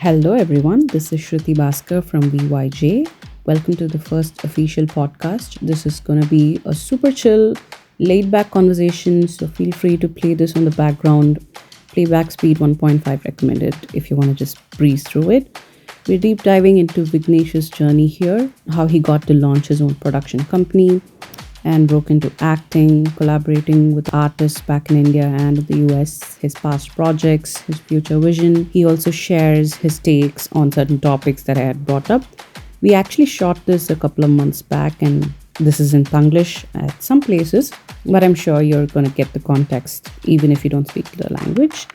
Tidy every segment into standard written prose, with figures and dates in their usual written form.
Hello, everyone. This is Shruti Bhaskar from VYJ. Welcome to the first official podcast. This is going to be a super chill, laid back conversation. So feel free to play this on the background. Playback speed 1.5 recommended if you want to just breeze through it. We're deep diving into Vignesh's journey here, how he got to launch his own production company and broke into acting, collaborating with artists back in India and the US, his past projects, his future vision. He also shares his takes on certain topics that I had brought up. We actually shot this a couple of months back, and this is in Tanglish at some places, but I'm sure you're going to get the context even if you don't speak the language.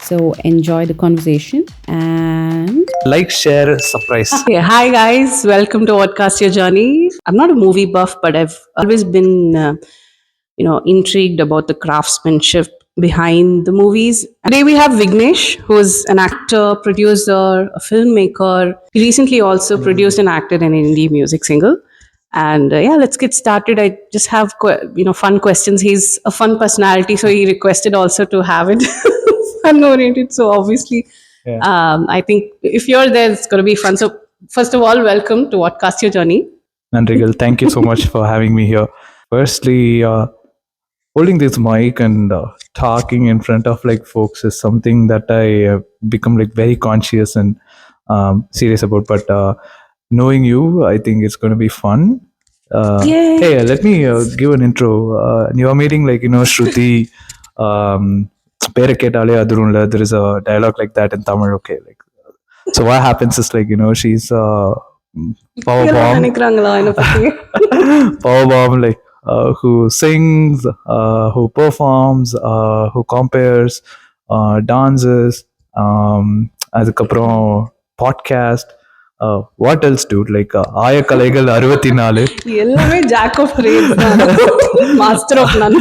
So enjoy the conversation and like, share, surprise. Okay, hi guys, welcome to Vodcast Your Journey. I'm not a movie buff, but I've always been, intrigued about the craftsmanship behind the movies. Today we have Vignesh, who's an actor, producer, a filmmaker. He recently also produced and acted in an indie music single. And let's get started. I just have fun questions. He's a fun personality, so he requested also to have it fun oriented. So obviously. Yeah. I think if you're there, it's going to be fun. So, first of all, welcome to Vodcast Your Journey. Nandrigal, thank you so much for having me here. Firstly, holding this mic and talking in front of like folks is something that I become like very conscious and serious about. But knowing you, I think it's going to be fun. Hey, let me give an intro. You're meeting Shruti. There is a dialogue like that in Tamil. Okay, like so what happens is she's power bomb, power bomb, who sings, who performs, who compares, dances, அதுக்கப்புறம் podcast. What else, dude? Like ஆய கலைகள் 64 எல்லாமே jack of trades master of none.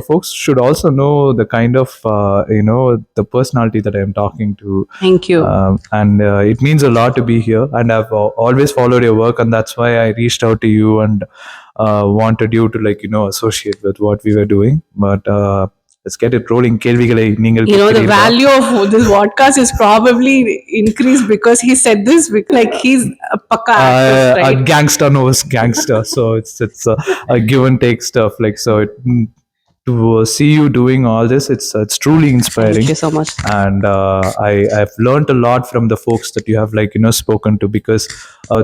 Folks should also know the kind of the personality that I am talking to. Thank you. And it means a lot to be here, and I've always followed your work, and that's why I reached out to you and wanted you to associate with what we were doing. But let's get it rolling. The value of this podcast is probably increased because he said this. Like he's a pakka actor, right? A gangster knows gangster, so it's a give and take stuff. To see you doing all this, it's truly inspiring. Thank you so much. And I've learned a lot from the folks that you have spoken to, because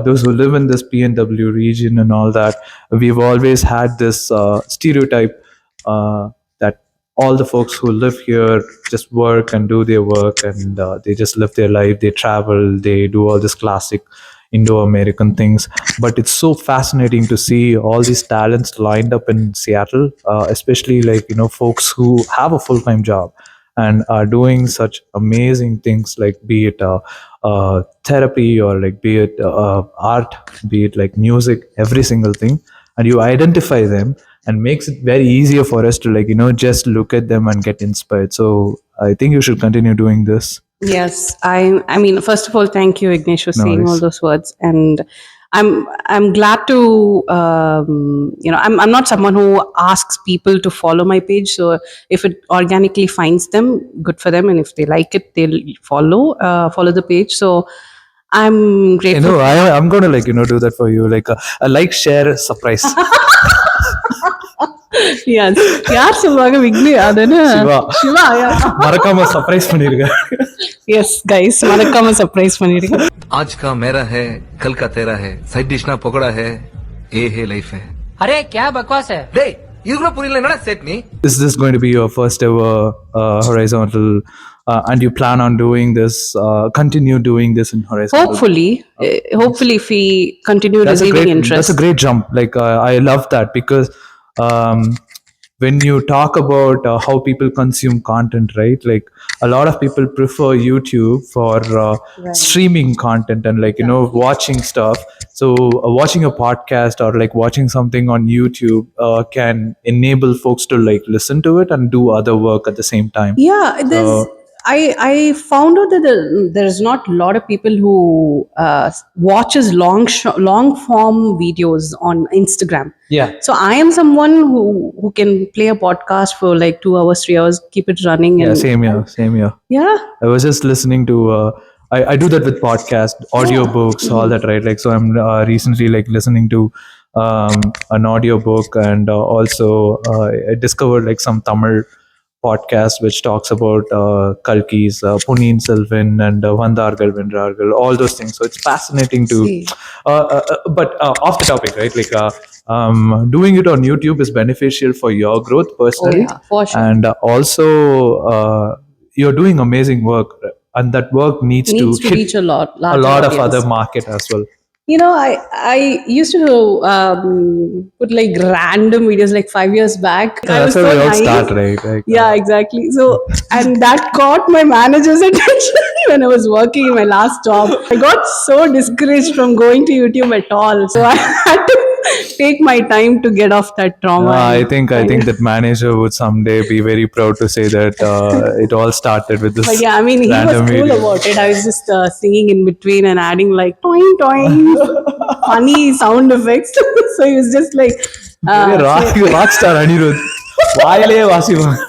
those who live in this PNW region and all that, we've always had this stereotype that all the folks who live here just work and do their work, and they just live their life, they travel, they do all this classic Indo-American things. But it's so fascinating to see all these talents lined up in Seattle, especially folks who have a full-time job and are doing such amazing things, like be it therapy, or be it art, be it like music, every single thing. And you identify them, and makes it very easier for us to just look at them and get inspired. So I think you should continue doing this. Yes, I mean, first of all, thank you, Ignesh, for saying all those words, and I'm glad to I'm not someone who asks people to follow my page. So if it organically finds them, good for them, and if they like it, they'll follow the page. So I'm grateful. I'm going to do that for you, a like, share, surprise. Yes, யார் சொல்வாங்க விக்னே அதுன்னு சிவா மறக்காம surprise பண்ணிருங்க. Yes guys, மறக்காம surprise பண்ணிருங்க. आज का मेरा है, कल का तेरा है, साइड डिश ना पकोड़ा है, ये है लाइफ है. अरे क्या बकवास है டே இதுக்குள்ள புரியல என்னடா செட் நீ? Is this going to be your first ever horizontal and you plan on doing this, continue doing this in horizontal? Hopefully if we continue receiving interest. That's a great jump. I love that, because when you talk about how people consume content, right? Like a lot of people prefer YouTube for streaming content and watching stuff. So watching a podcast or watching something on YouTube can enable folks to listen to it and do other work at the same time. I found out that there's not a lot of people who watches long form videos on Instagram. Yeah. So I am someone who can play a podcast for 2 hours, 3 hours, keep it running. Yeah, same here. Yeah. I was just listening to I do that with podcast, audiobooks, all that, right? Like, so I'm recently like listening to an audiobook, and also I discovered like some Tamil podcast which talks about Kalki's Punin Selvan and Vandargal Vendrargal, all those things. So it's fascinating to, See. but off the topic, right? Like doing it on YouTube is beneficial for your growth Oh personally, yeah, for sure. and also you're doing amazing work, and that work needs Needs to to hit reach a lot a larger lot of audience. other market as well. I used to put like random videos like 5 years back. I was That's how so we all naive. start, right? Like, Yeah, exactly. So, and that caught my manager's attention when I was working in my last job. I got so discouraged from going to YouTube at all. So I had to take my time to get off that trauma. I think that manager would someday be very proud to say that it all started with But this yeah, I mean, he was random cool video. about it. I was just singing in between and adding like toing toing, funny sound effects. So he was just like, Rock star Anirudh. வாயிலே வாசிப்பாங்க.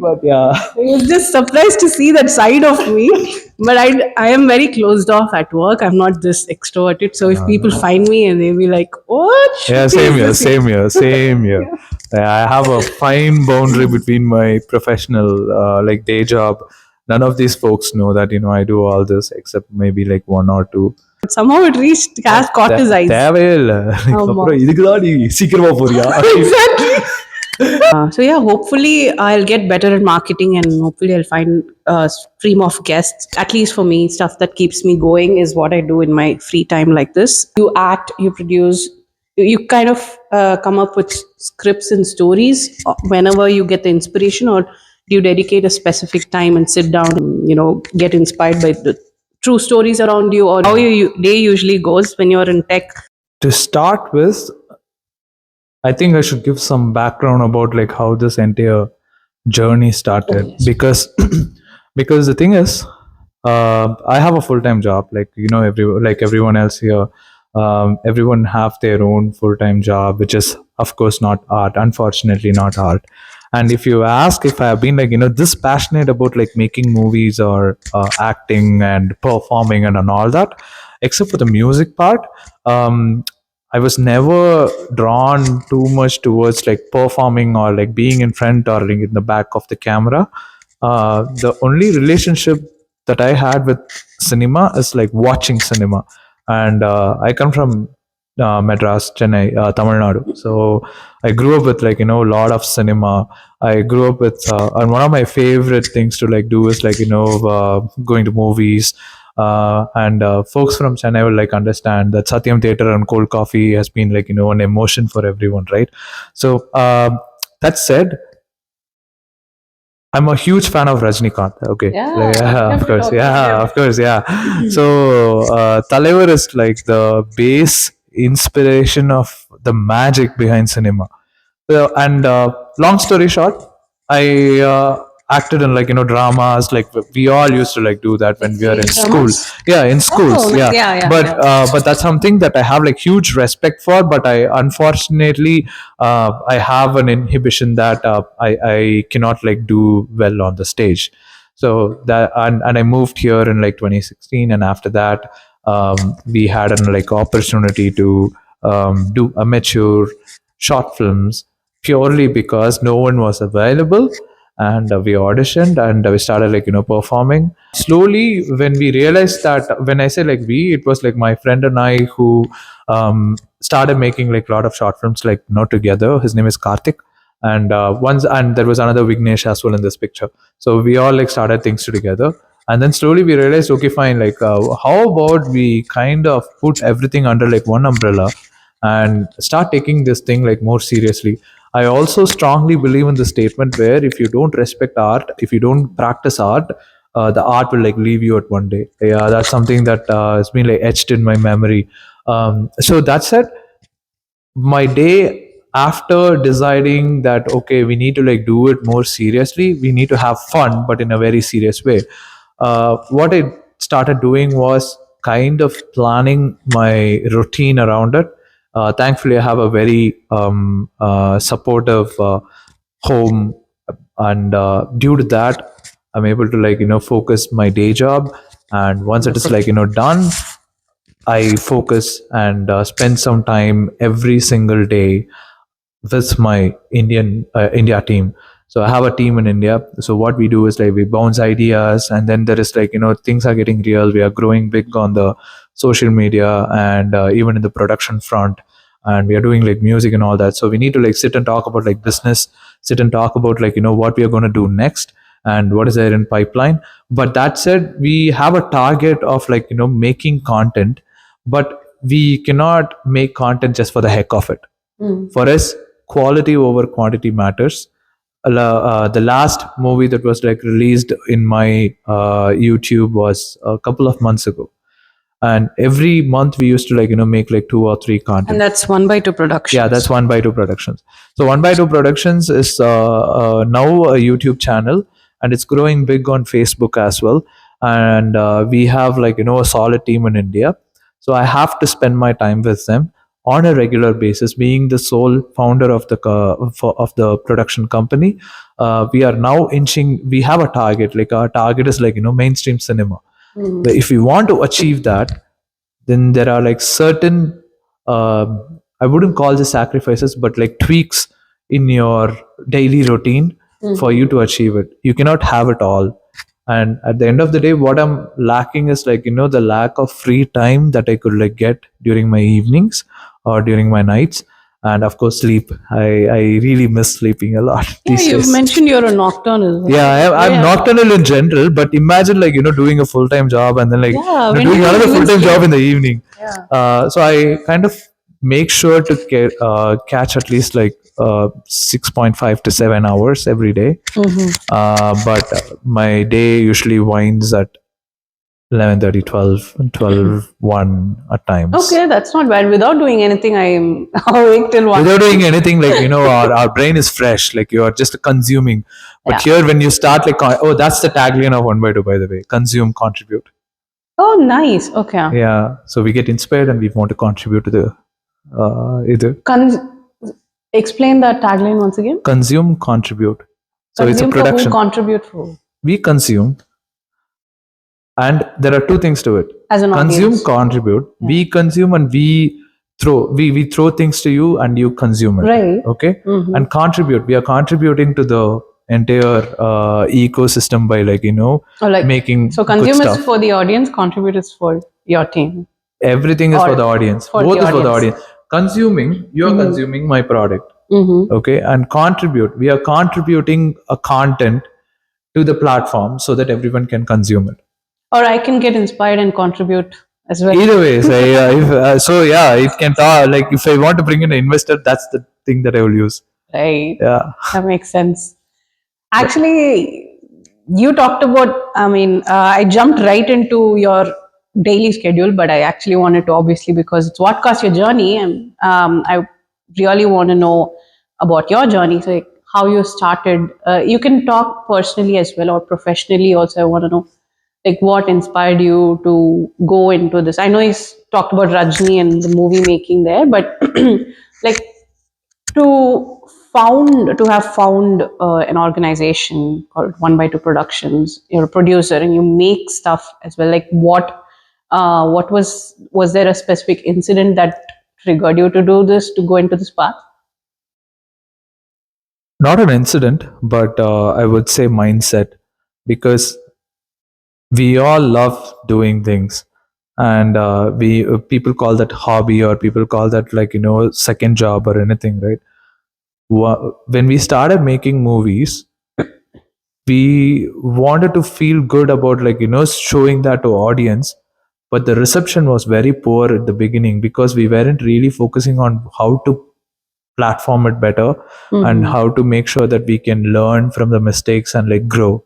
But yeah. I was just surprised to see that side of me. But I am very closed off at work. I'm not this extroverted. So if people find me and they'll be like, "What? Yeah, Shruti same is here, this?" same here, same here. I have a fine boundary between my professional, like day job. None of these folks know that I do all this except maybe like one or two. But somehow it reached, has caught his eyes. தேவையில்லை. அப்புறம் இதுக்குதான் நீ சீக்கிரமா போறியா? Exactly. So yeah, hopefully I'll get better at marketing, and hopefully I'll find a stream of guests. At least for me, stuff that keeps me going is what I do in my free time like this. You act, you produce, you kind of come up with scripts and stories whenever you get the inspiration, or do you dedicate a specific time and sit down and get inspired by the true stories around you, or how your day usually goes when you're in tech? To start with, I think I should give some background about like how this entire journey started. Oh, yes. Because because the thing is, I have a full-time job, like everyone else here. Everyone have their own full-time job, which is of course not art, unfortunately not art. And if you ask if I have been like this passionate about like making movies or acting and performing and all that, except for the music part, I was never drawn too much towards like performing or like being in front or like in the back of the camera. The only relationship that I had with cinema is like watching cinema, and I come from Madras, Chennai, Tamil Nadu. So I grew up with like a lot of cinema. I grew up with and one of my favorite things to like do is like going to movies. And folks from Chennai will like understand that Satyam Theatre and cold coffee has been like an emotion for everyone, right? So that said, I'm a huge fan of Rajnikant. Okay. Yeah, Like, yeah, we of have to course. talk Yeah, about of course. Yeah. So, Talaivar is like the base inspiration of the magic behind cinema. So, and long story short, I acted in like dramas. Like we all used to like do that when we were in school. dramas? Yeah, in schools. Oh, Yeah. yeah, But yeah. but that's something that I have like huge respect for. But I unfortunately I have an inhibition that I cannot like do well on the stage. So that and I moved here in like 2016, and after that we had an like opportunity to do amateur short films purely because no one was available, and we auditioned and we started like performing slowly. When we realized that, when I say like we, it was like my friend and I who started making like a lot of short films like together. His name is Karthik, and and there was another Vignesh as well in this picture. So we all like started things together, and then slowly we realized, okay, fine, like how about we kind of put everything under like one umbrella and start taking this thing like more seriously. I also strongly believe in the statement where if you don't respect art, if you don't practice art, the art will like leave you at one day. Yeah, that's something that has been like etched in my memory. So that said, my day after deciding that okay, we need to like do it more seriously, we need to have fun but in a very serious way, what I started doing was kind of planning my routine around it. Thankfully I have a very supportive home, and due to that I'm able to focus my day job, and once it is done, I focus and spend some time every single day with my India team. So I have a team in India. So what we do is we bounce ideas, and then there is things are getting real. We are growing big on the social media and even in the production front, and we are doing music and all that. So we need to sit and talk about business, sit and talk about what we are going to do next and what is there in pipeline. But that said, we have a target of making content, but we cannot make content just for the heck of it. For us, quality over quantity matters. The last movie that was released in my YouTube was a couple of months ago, and every month we used to make 2 or 3 content. And that's 1x2 Productions. Yeah, that's 1x2 Productions. So 1x2 Productions is now a YouTube channel, and it's growing big on Facebook as well. And we have a solid team in India. So I have to spend my time with them on a regular basis. Being the sole founder of the production company, we are now inching. We have a target. Our target is mainstream cinema. But if we want to achieve that, then there are certain I wouldn't call this sacrifices, but tweaks in your daily routine for you to achieve it. You cannot have it all. And at the end of the day, what I'm lacking is the lack of free time that I could get during my evenings or during my nights. And of course, sleep. I really miss sleeping a lot. Yeah, these you've days. mentioned you're a nocturnal. Yeah, I'm nocturnal in general, but imagine doing a full time job and then when doing you another even full time sleep. job in the evening. Yeah. So I kind of make sure to catch at least 6.5 to 7 hours every day. But my day usually winds at 11:30, 12, 12, 1 at times. Okay, that's not bad. Without doing anything, I'm awake till 1. Without doing anything, our brain is fresh, you are just consuming. But here, when you start that's the tagline of 1x2, by the way: consume, contribute. Oh, nice. Okay. Yeah, so we get inspired and we want to contribute to the either Explain that tagline once again. consume, contribute. So Consume it's a production. For who, contribute for? We consume, and there are 2 things to it: As an consume, audience. contribute. We consume and we throw things to you and you consume it. Right. Okay. And contribute, we are contributing to the entire ecosystem by making So good consume stuff. is for the audience, contribute is for your team. Everything is Or for the audience. for Both the is for the audience. audience. Consuming, you are consuming my product. Okay. And contribute, we are contributing a content to the platform so that everyone can consume it. Or I can get inspired and contribute as well. Either way, so yeah, it can talk, if I want to bring in an investor, that's the thing that I will use. Right. Yeah. That makes sense. Actually, you talked about, I jumped right into your daily schedule, but I actually wanted to, obviously, because it's Vodcast Your Journey, and I really want to know about your journey. So, how you started. You can talk personally as well or professionally also. I want to know what inspired you to go into this. I know you talked about Rajni and the movie making there, but like to have found an organization called 1x2 Productions. You're a producer and you make stuff as well. What was there a specific incident that triggered you to do this, to go into this path? Not an incident, but I would say mindset, because we all love doing things, and we people call that hobby, or people call that second job or anything, right? When we started making movies, we wanted to feel good about showing that to audience, but the reception was very poor at the beginning because we weren't really focusing on how to platform it better and how to make sure that we can learn from the mistakes and grow.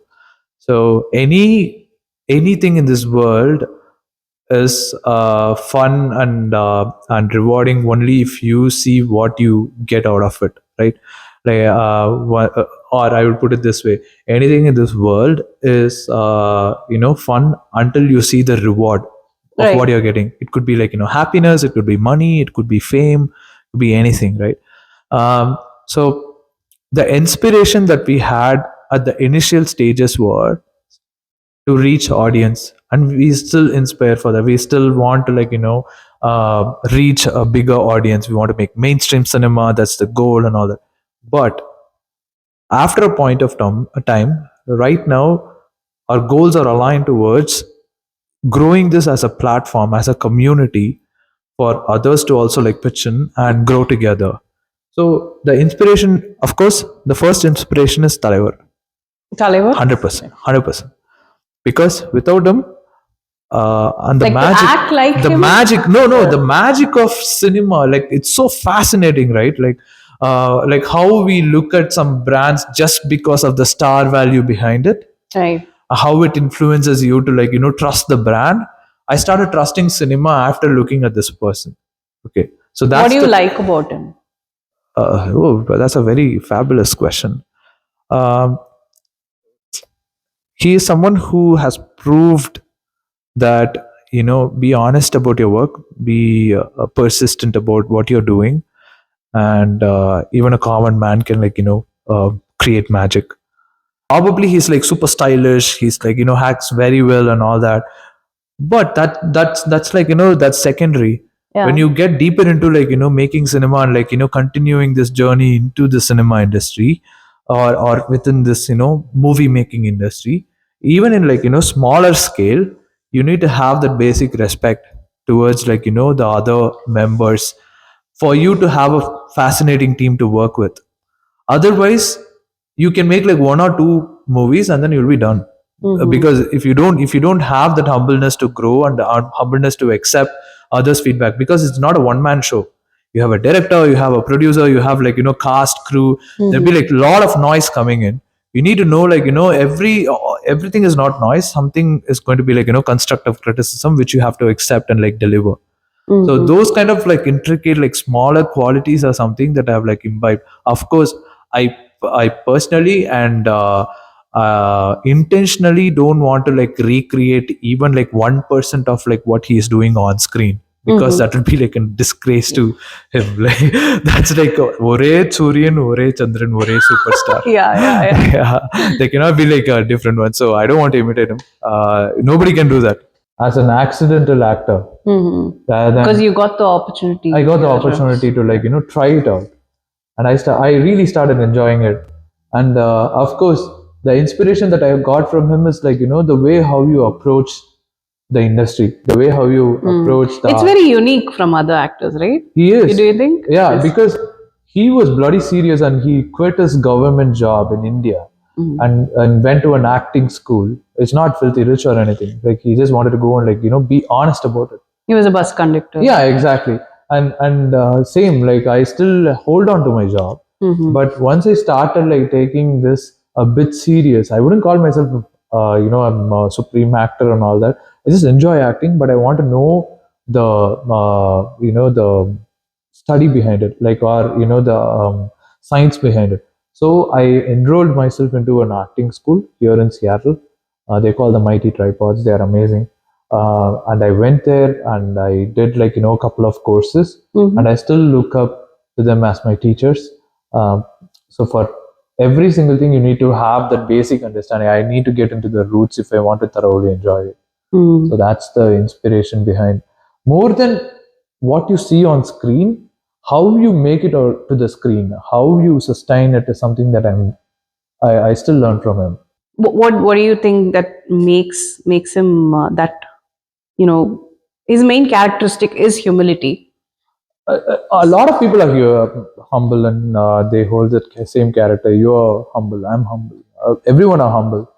So anything in this world is fun and rewarding only if you see what you get out of it, right? Or I would put it this way: anything in this world is fun until you see the reward of Right. what you're getting. It could be happiness, it could be money, it could be fame, it could be anything, right? So the inspiration that we had at the initial stages to reach audience, and we still inspire for that. We still want to reach a bigger audience. We want to make mainstream cinema. That's the goal and all that. But after a point of time, right now, our goals are aligned towards growing this as a platform, as a community for others to also like pitch in and grow together. So the inspiration, of course, the first inspiration is தலைவர். Taliban? 100%. 100%. Because without him, and the Like to magic, act like the him? magic, no, the magic of cinema, like it's so fascinating, right? Like how we look at some brands just because of the star value behind it, Right. how it influences you to trust the brand. I started trusting cinema after looking at this person. Okay, so What that's do you like about him? that's a very fabulous question. Um, he is someone who has proved that be honest about your work, be persistent about what you're doing, and even a common man can create magic. Probably he's like super stylish, he's like hacks very well and all that, but that's like that's secondary. Yeah. When you get deeper into making cinema and continuing this journey into the cinema industry, or within this movie making industry, even in smaller scale, you need to have that basic respect towards the other members for you to have a fascinating team to work with. Otherwise, you can make like one or two movies and then you'll be done. Because if you don't have that humbleness to grow and the humbleness to accept others feedback, because it's not a one man show. You have a director, you have a producer, you have cast, crew. There'll be like a lot of noise coming in. You need to know everything is not noise. Something is going to be constructive criticism which you have to accept and deliver. So those kind of intricate smaller qualities are something that I've imbibed. Of course, I personally and intentionally don't want to recreate even 1% of what he is doing on screen, because that would be like a disgrace to him. Like that's like Ore Suryan, Ore Chandran, Ore superstar. Yeah. Yeah, they cannot be like a different one. So I don't want to imitate him. Nobody can do that. As an accidental actor, rather than Because you got the opportunity. I got the opportunity to try it out, and I really started enjoying it. And of course, the inspiration that I got from him is the way how you approach the industry, the way how you approach the It's very unique from other actors, right? he is. Do you think? Yeah, Yes. because he was bloody serious and he quit his government job in India and went to an acting school. It's not filthy rich or anything. Like he just wanted to go and be honest about it. He was a bus conductor. Yeah, exactly. And same, like I still hold on to my job, but once I started taking this a bit serious, I wouldn't call myself I'm a supreme actor and all that. I just enjoy acting, but I want to know the the study behind it, or the science behind it. So I enrolled myself into an acting school here in Seattle. They call the Mighty Tripods. They are amazing. And I went there and I did a couple of courses, and I still look up to them as my teachers. So for every single thing, you need to have that basic understanding. I need to get into the roots if I want to thoroughly enjoy it. So that's the inspiration behind. More than what you see on screen, how you make it to the screen, how you sustain it is something that I still learn from him. What do you think that makes him that his main characteristic is humility? A lot of people are here humble, and they hold that same character. You're humble, I'm humble. Everyone are humble,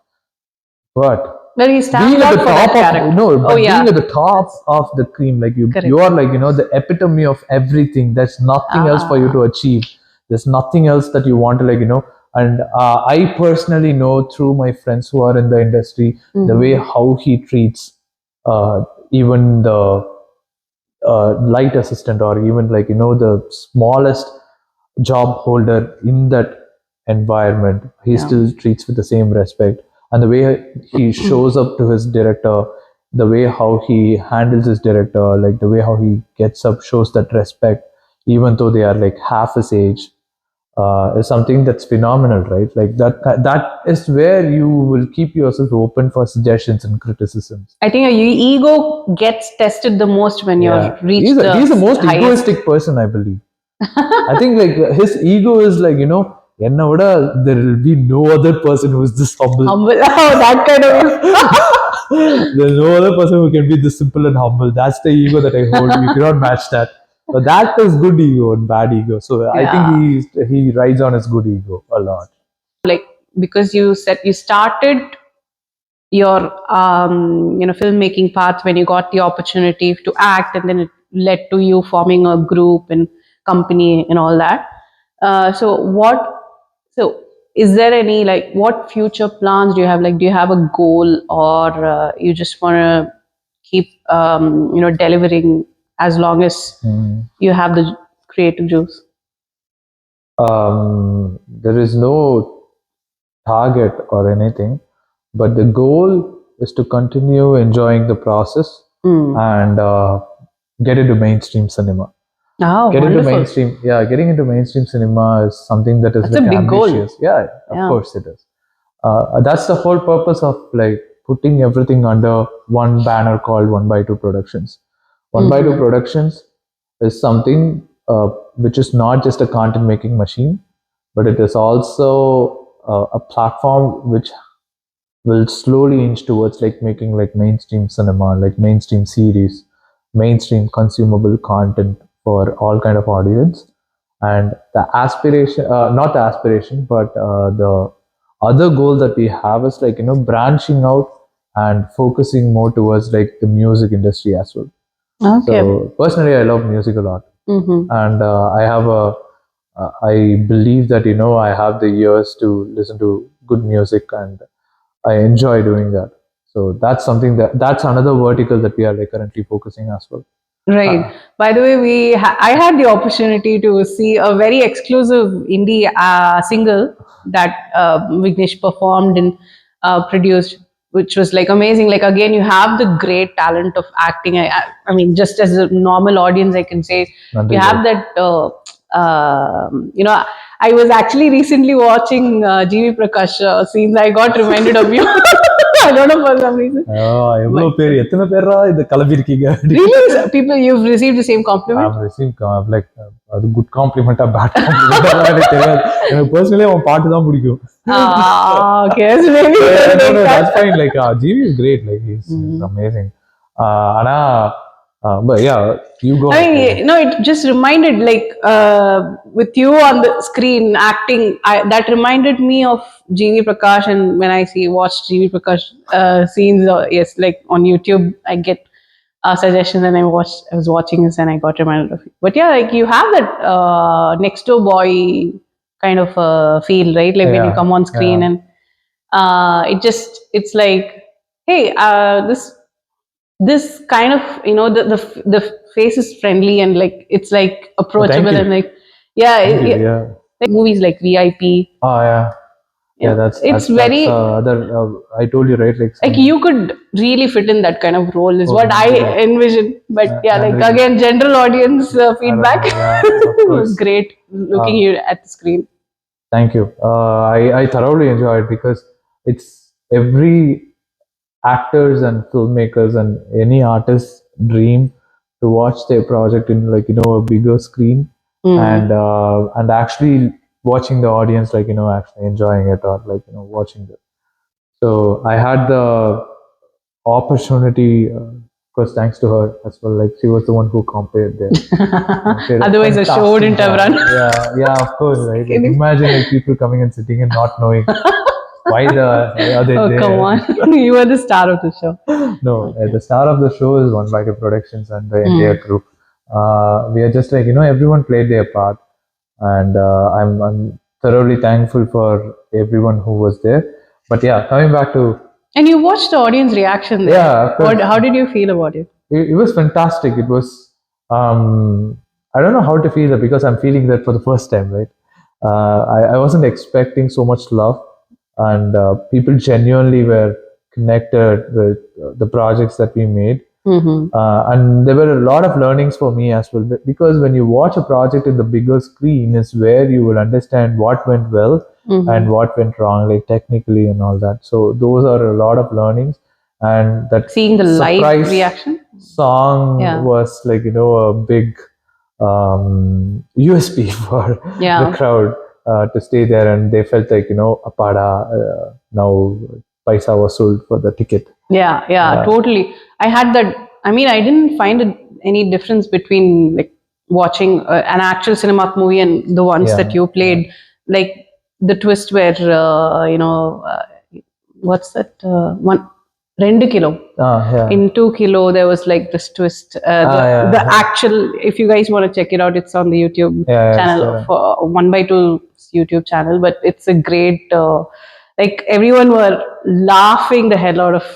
but Well, he being stands at out the for that top character. of no, but Oh yeah. being at the top of the cream, Correct. you are the epitome of everything. There's nothing else for you to achieve. There's nothing else that you want to And I personally know through my friends who are in the industry the way how he treats even the light assistant, or even the smallest job holder in that environment. He still treats with the same respect, and the way he shows up to his director, the way how he handles his director, the way how he gets up, shows that respect, even though they are half his age. is something that's phenomenal, right? Like that is where you will keep yourself open for suggestions and criticisms. I think your ego gets tested the most when you're reached He's the most highest. egoistic person, I believe. I think like his ego is like, enna viட there will be no other person who is this humble. Humble. Oh, that kind of. There's no other person who can be this simple and humble. That's the ego that I hold. You cannot match that. But that is good ego and bad ego. So I think he rides on his good ego a lot. Like, because you said you started your filmmaking path when you got the opportunity to act, and then it led to you forming a group and company and all that. So is there any, like, what future plans do you have? Like, do you have a goal, or you just want to keep delivering as long as you have the creative juice? There is no target or anything, but the goal is to continue enjoying the process and get into mainstream cinema. Getting into mainstream cinema is something that is That's like a big goal. ambitious. Of course it is. That's the whole purpose of like putting everything under one banner called 1x2 Productions. 1x2 Productions is something which is not just a content making machine, but it is also a platform which will slowly inch towards like making like mainstream cinema, like mainstream series, mainstream consumable content for all kind of audience. And the aspiration, not the aspiration, but the other goal that we have is like branching out and focusing more towards like the music industry as well. Okay. So personally, I love music a lot, and I believe that I have the ears to listen to good music, and I enjoy doing that. So that's something that's another vertical that we are like currently focusing as well. Right. By the way, I had the opportunity to see a very exclusive indie single that Vignesh performed and produced, which was like amazing. Like, again, you have the great talent of acting. I mean, just as a normal audience, I can say you have that. I was actually recently watching GV Prakash scenes. I got reminded of you. I don't know, for some reason. எவ்வளவு பேர் எத்தனை பேரா இத கிளம்பிருக்கீங்க? Really, people, you've received the same compliment? I've received like அது good compliment or bad compliment எனக்கு தெரியாது. எனக்கு personally அவன் பாட்டு தான் பிடிக்கும். Okay, so maybe no, that's fine. Like GV is great. Like he's amazing. ஆனா but yeah, you go. I mean, no, it just reminded, like, with you on the screen acting, that reminded me of GV Prakash. And when I watch GV Prakash scenes, yes, like on YouTube, I get suggestions, and I was watching this, and I got reminded of it. But yeah, like, you have that next door boy kind of feel, right? Like when you come on screen, and it's like, hey, this kind of, the face is friendly, and like it's like approachable, and like like movies like VIP. Oh yeah, that's very other. I told you, right? Like you could really fit in that kind of role is what I envision. But like again, general audience feedback was great looking you at the screen. Thank you. I thoroughly enjoyed it because it's every actors and filmmakers and any artist's dream to watch their project in like a bigger screen and actually watching the audience like actually enjoying it or like watching it. So I had the opportunity because thanks to her as well, like she was the one who compared there. Otherwise the show wouldn't have run. Yeah, of course, right? Like, imagine like people coming and sitting and not knowing why are they there? Come on. You are the star of the show. No, the star of the show is 1x2 Productions and the entire group. We are just like, everyone played their part. And I'm thoroughly thankful for everyone who was there. But yeah, coming back to... And you watched the audience reaction there. Yeah. How did you feel about it? It was fantastic. It was... I don't know how to feel that because I'm feeling that for the first time, right? I wasn't expecting so much love. And people genuinely were connected with the projects that we made. And there were a lot of learnings for me as well, because when you watch a project in the bigger screen is where you will understand what went well and what went wrong, like technically and all that. So those are a lot of learnings, and that Seeing the live surprise reaction song Yeah. was like, a big USP for the crowd to stay there, and they felt like, apada, now paisa was sold for the ticket. Yeah, totally. I had that. I mean, I didn't find any difference between like watching an actual cinema movie and the ones Yeah, that you played. Like the twist where what's that one? Rendu kilo. yeah. In 2 kilo, there was like this twist. The actual, if you guys want to check it out, it's on the YouTube channel for 1x2 YouTube channel. But it's a great. Like everyone were laughing the hell out of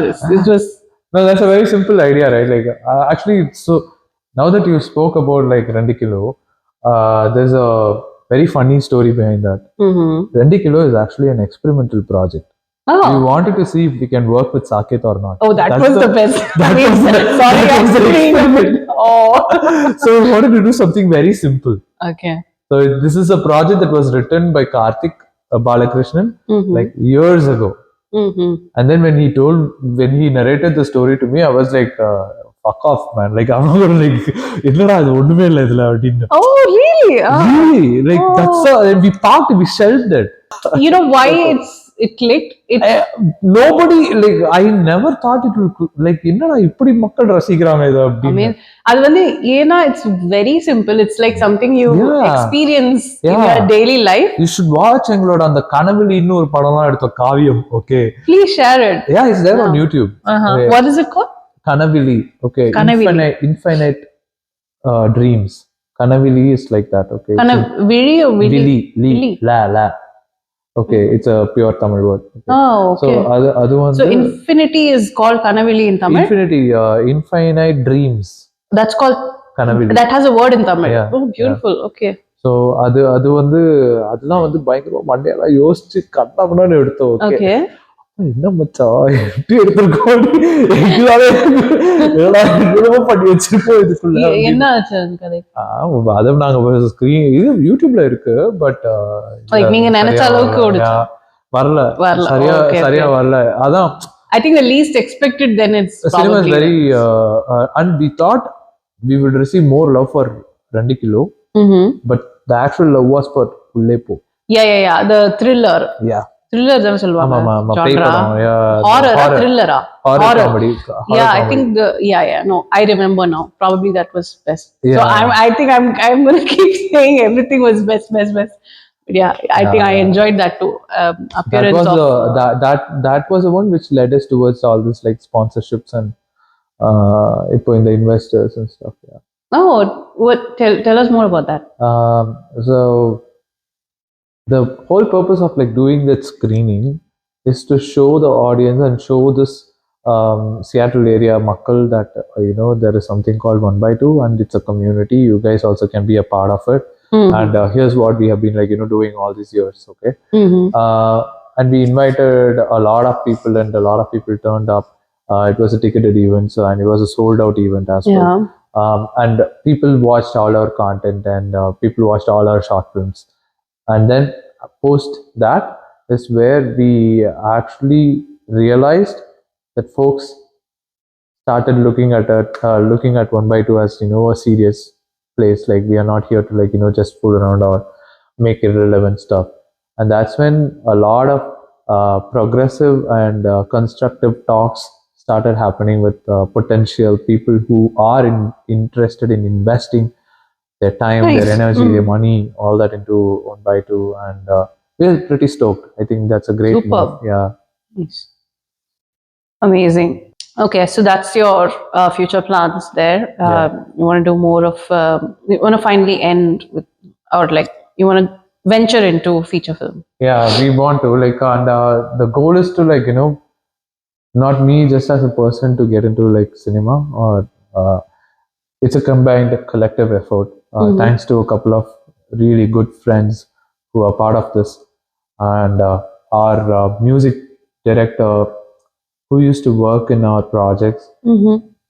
this. It was No, that's a very simple idea, right? Like, actually, so now that you spoke about like Rendikilo, there's a very funny story behind that. Rendikilo is actually an experimental project. We wanted to see if we can work with Saket or not. Oh, that was the best. Sorry, I'm experiment. Oh. So we wanted to do something very simple. Okay. So this is a project that was written by Karthik Balakrishnan like years ago. And then when he narrated the story to me, I was like, fuck off, man. Like, I'm not gonna like, Oh, really? really? Like, and we parked, we shelved it. You know why it clicked? Nobody, like, I never thought it would, like, இப்படி மக்கள் ரசிக்கிறாங்க இத I அப்படின்னு. mean, அது வந்து ஏன்னா it's very simple. It's like something you experience in your daily life. You should watch எங்களோட அந்த கனவிலின்னு ஒரு படம்லாம் எடுத்தோம் காவியம். Okay. Please share it. Yeah, it's there on YouTube. Okay. What is it called? Kanavili. Okay. Infinite dreams. Kanavili is like that. Okay. Kanavili or Vili? La. Okay, it's a pure Tamil word. Okay. Oh, okay. So infinity is called Kanavili in Tamil? Infinity, infinite dreams. That's called Kanavili. That has a word in Tamil. Yeah, oh, beautiful. Yeah. Okay. So அதெல்லாம் வந்து பயங்கரமா மண்டையெல்லாம் யோசிச்சு கட்டாமன்னு எடுத்தோம். Okay. என்ன மச்சான் எப்படி எடுத்திருக்கோம் பண்ணி வச்சிருக்கோம் இதுக்குள்ள. என்ன ஆச்சு அந்த கதை? அதை நாங்க ஸ்கிரீன் இது யூடியூப்ல இருக்கு, பட் நீங்க நினைச்ச அளவுக்கு வரல, சரியா வரல. அதான் I think the least expected then it's cinema is very and we thought we would receive more love for Rendikilo, but the actual love was for Ullepo. Yeah, the thriller. Yeah. Thriller தான் சொல்வாங்க. Horror thriller horror comedy. Yeah, I think no, I remember now. Probably that was best. Yeah. So I think I'm going to keep saying everything was best. But yeah, I think I enjoyed that too. Appearance that was the one which led us towards all this like sponsorships and in the investors and stuff. Yeah. Oh, what? Tell us more about that. So the whole purpose of like doing that screening is to show the audience and show this Seattle area makkal that there is something called 1x2 and it's a community. You guys also can be a part of it. And here's what we have been like doing all these years. Okay. And we invited a lot of people and a lot of people turned up. It was a ticketed event, and it was a sold out event as well. And people watched all our content and people watched all our short films. And then post that is where we actually realized that folks started looking at 1x2 as a serious place. Like, we are not here to like just fool around or make irrelevant stuff. And that's when a lot of progressive and constructive talks started happening with potential people who are interested in investing their time, their energy, their money, all that into 1x2, and we're pretty stoked. I think that's a great move. Yeah. Nice. Amazing. Okay, so that's your future plans there. You want to do more of, you want to finally end with, or like you want to venture into feature film? Yeah, we want to like, and the goal is to like not me just as a person to get into like cinema, or it's a combined collective effort. Thanks to a couple of really good friends who are part of this, and our music director who used to work in our projects.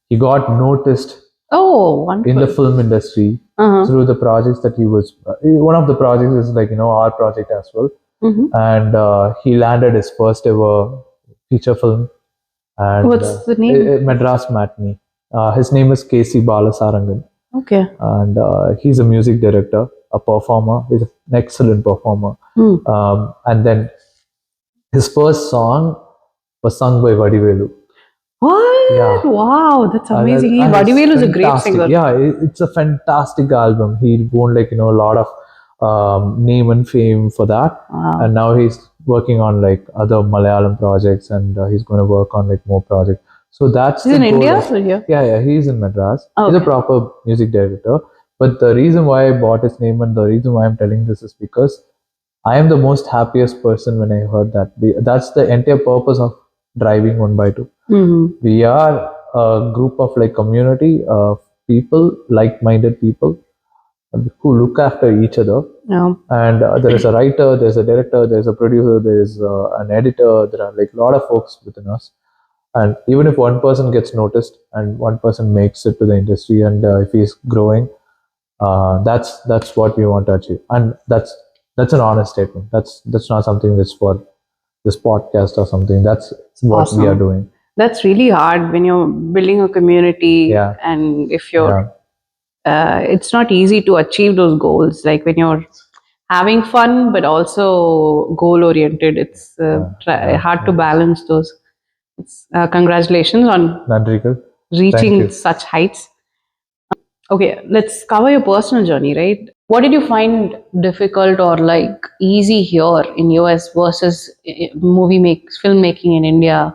He got noticed Oh, in wonderful. the film industry through the projects that he was. One of the projects is like our project as well, and he landed his first ever feature film. And What's the name? Madras Matinee. His name is K.C. Balasarangan, Okay. and he's a music director, a performer. He's an excellent performer. And then his first song was sung by Vadivelu. What? Yeah. Wow, that's amazing. And it's Vadivelu is a great fantastic. singer. Yeah, it's a fantastic album. He won like a lot of name and fame for that. Wow. And now he's working on like other Malayalam projects, and he's going to work on like more projects. So that's He's the in goal India of- or here? Yeah, he's in Madras. He's a Okay. proper music director. But the reason why I bought his name and the reason why I'm telling this is because I am the most happiest person when I heard that. That's the entire purpose of driving 1x2. We are a group of like community of people, like-minded people who look after each other. Yeah. And there is a writer, there's a director, there's a producer, there's an editor. There are like a lot of folks within us. And even if one person gets noticed and one person makes it to the industry, and if he's growing, that's what we want to achieve. And that's an honest statement. That's not something that's for this podcast or something. That's what we are Awesome. doing. That's really hard when you're building a community, Yeah. and if you're, Yeah. it's not easy to achieve those goals. Like when you're having fun but also goal oriented, it's hard to balance those. It's, congratulations on Nandrikal. Thank reaching you. such heights. Okay, let's cover your personal journey, right? What did you find difficult or like easy here in US versus filmmaking in India?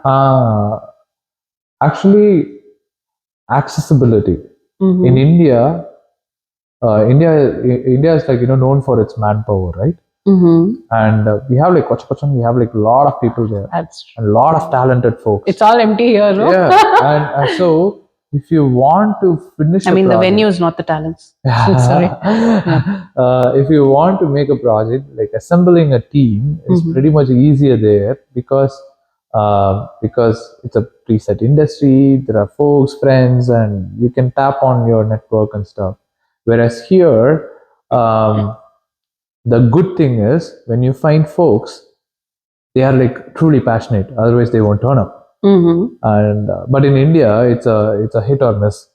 Actually, accessibility. Mhm. In India, India is like known for its manpower, right? And we have like we have like a lot of people there, That's true. and a lot of talented folks. It's all empty here, no? Yeah, and so if you want to finish, I mean, the venue is not the talents. Sorry. If you want to make a project, like assembling a team is pretty much easier there because it's a preset industry. There are folks, friends, and you can tap on your network and stuff. Whereas here, the good thing is when you find folks, they are like truly passionate. Otherwise, they won't turn up. And but in India, it's a hit or miss.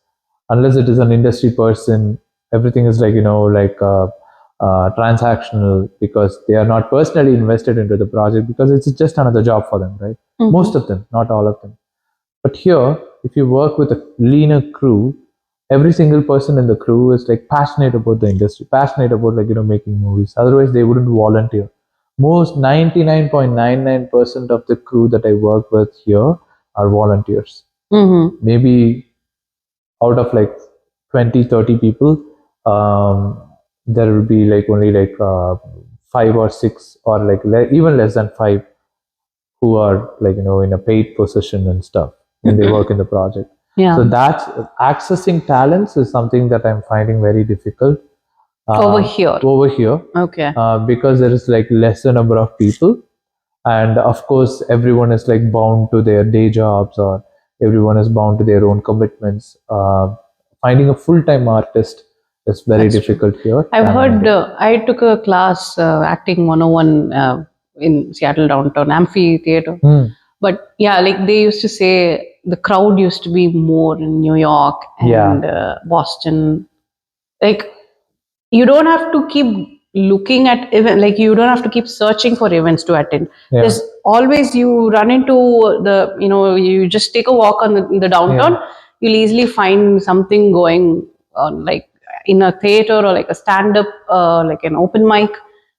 Unless it is an industry person, everything is like transactional because they are not personally invested into the project because it's just another job for them, right? Most of them, not all of them. But here, if you work with a leaner crew, every single person in the crew is like passionate about the industry, passionate about making movies. Otherwise, they wouldn't volunteer. Most 99.99% of the crew that I work with here are volunteers. Maybe out of like 20-30 people, there will be like only like 5 or 6 or like even less than 5 who are like in a paid position and stuff when they work in the project. Yeah. So that's accessing talents is something that I'm finding very difficult Over here. Okay. Because there is like lesser number of people, and of course everyone is like bound to their day jobs or everyone is bound to their own commitments. Finding a full-time artist is very difficult here. I've heard, I took a class, acting 101, in Seattle downtown amphitheater. But yeah, like they used to say the crowd used to be more in New York and Boston. Like you don't have to keep looking at event, like you don't have to keep searching for events to attend. Yeah. There's always, you run into the, you just take a walk on the downtown, you'll easily find something going on, like in a theater or like a stand-up, like an open mic.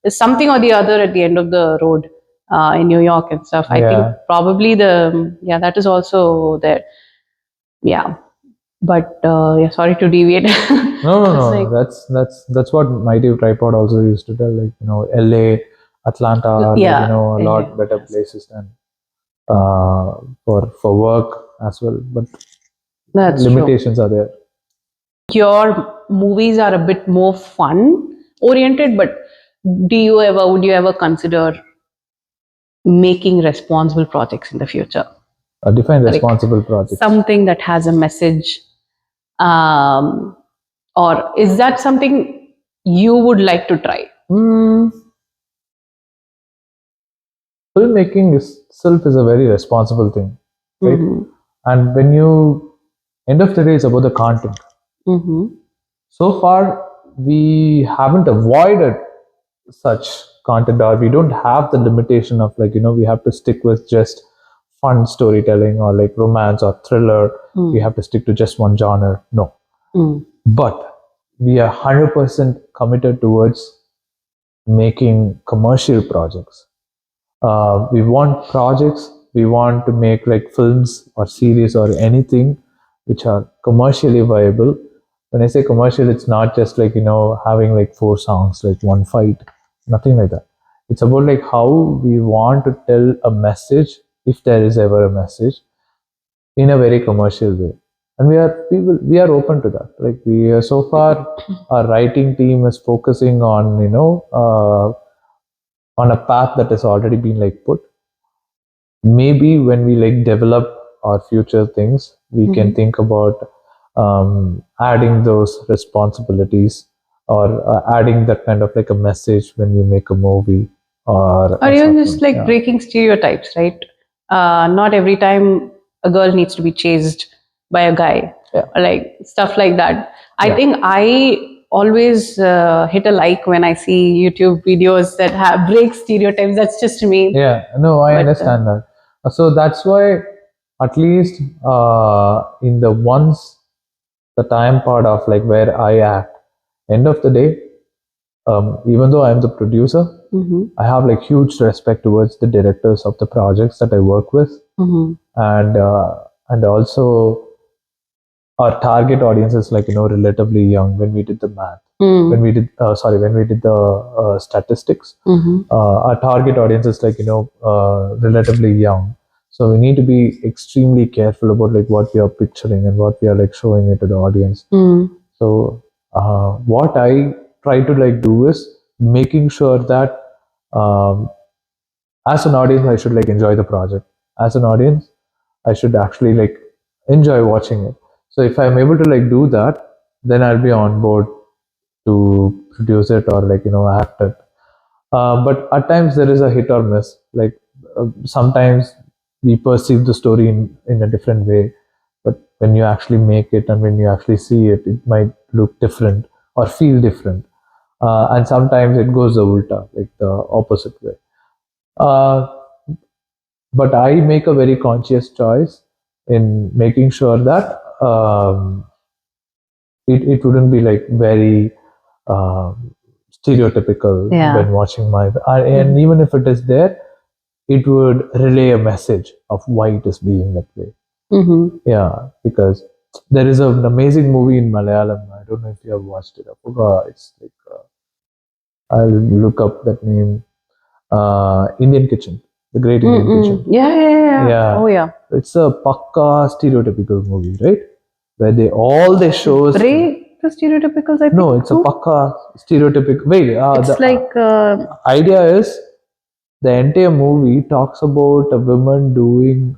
There's something or the other at the end of the road in New York and stuff. I think probably that is also there. Yeah. But sorry to deviate. No. Like, that's what Mighty Tripod also used to tell. Like LA, Atlanta are a lot better places than for work as well. But that's limitations are there. Your movies are a bit more fun oriented, but would you ever consider making responsible projects in the future? Define Like responsible projects. something that has a message, or is that something you would like to try? Filmmaking itself is a very responsible thing, right? Mhm. And when you end of the day, it's about the content. Mhm. So far, we haven't avoided such content, or we don't have the limitation of like we have to stick with just fun storytelling or like romance or thriller. We have to stick to just one genre. No, but we are 100% committed towards making commercial projects. We want projects, we want to make like films or series or anything which are commercially viable. When I say commercial, it's not just like having like 4 songs, like one fight, nothing like that. It's about like how we want to tell a message, if there is ever a message, in a very commercial way. And we are open to that. Like we so far our writing team is focusing on on a path that has already been like put. Maybe when we like develop our future things, we can think about adding those responsibilities, or adding that kind of like a message when you make a movie, or even something. just like breaking stereotypes, right? Not every time a girl needs to be chased by a guy, or like stuff like that. I think I always hit a like when I see YouTube videos that have break stereotypes. That's just me. Yeah, no, I understand that. So that's why, at least in the once the time part of like where I act, end of the day, even though I'm the producer, I have like huge respect towards the directors of the projects that I work with, and also our target audience is like relatively young. When we did the math, when we did the statistics, our target audience is like relatively young. So we need to be extremely careful about like what we are picturing and what we are like showing it to the audience. So what I try to like do is making sure that um, as an audience I should like enjoy the project. As an audience, I should actually like enjoy watching it. So if I'm able to like do that, then I'll be on board to produce it or like act it. But at times there is a hit or miss. Like sometimes we perceive the story in a different way, but when you actually make it and when you actually see it, it might look different or feel different. And sometimes it goes the ulta, like the opposite way. Uh, but I make a very conscious choice in making sure that it wouldn't be like very stereotypical when watching my, and even if it is there, it would relay a message of why it is being that way. Yeah, because there is an amazing movie in Malayalam. I don't know if you have watched it. I forgot. It's like I'll look up that name. Indian Kitchen, The Great Indian Kitchen. Yeah. Oh yeah. It's a pakka stereotypical movie, right? Where all they show is Break the stereotypicals. I think. no, it's a pakka stereotypical. Wait, It's like idea is the entire movie talks about a woman doing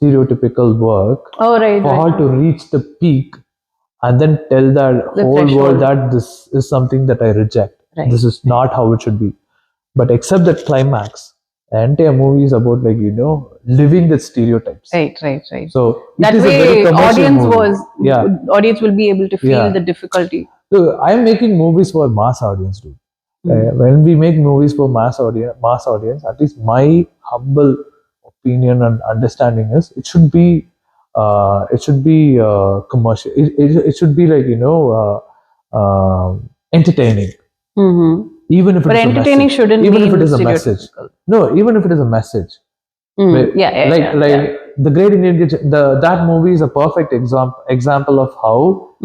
stereotypical work oh right, for her to reach the peak and then tell the whole world threshold. that this is something that I reject. Right. This is not how it should be. But except that climax, the entire movie is about like living the stereotypes. Right. So That it is a very way, commercial audience movie. audience will be able to feel Yeah. the difficulty. So I'm making movies for mass audience, dude. When we make movies for mass audience, at least my humble opinion and understanding is it should be commercial. It should be like entertaining. Even if it But is entertaining a message. shouldn't Even be if it is a message. stereotypical. No, even if it is a message. Yeah. The Great Indian Kitchen, that movie is a perfect example of how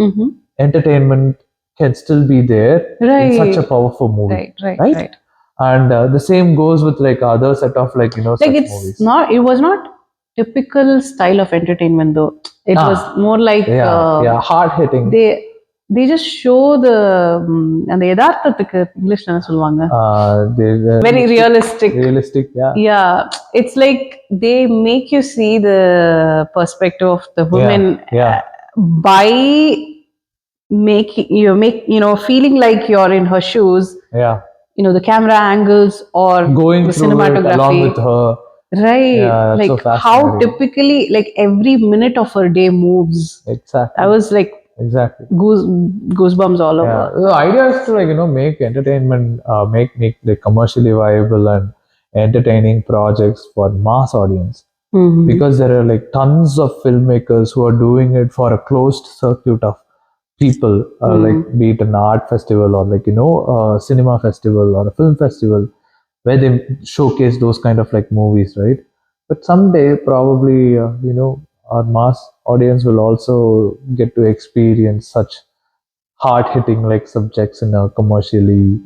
entertainment can still be there in such a powerful movie. Right. And the same goes with like other set of like Like such it's movies. not. It was not typical style of entertainment though. It was more like hard hitting. they just show the அந்த யதார்த்தத்துக்கு இங்கிலீஷ்ல என்ன சொல்லுவாங்க, very realistic. Realistic, yeah. Yeah, it's like they make you see the perspective of the women. Yeah. By feeling like you're in her shoes. Yeah. The camera angles or Going the through it cinematography along with her. right. Yeah, that's like so fascinating. how typically like every minute of her day moves. Exactly. I was like Exactly. goosebumps all over. The idea is to make entertainment, make the commercially viable and entertaining projects for mass audience. Because there are like tons of filmmakers who are doing it for a closed circuit of people, like be it an art festival or like a cinema festival or a film festival where they showcase those kind of like movies, right? But someday probably our mass audience will also get to experience such hard hitting like subjects in a commercially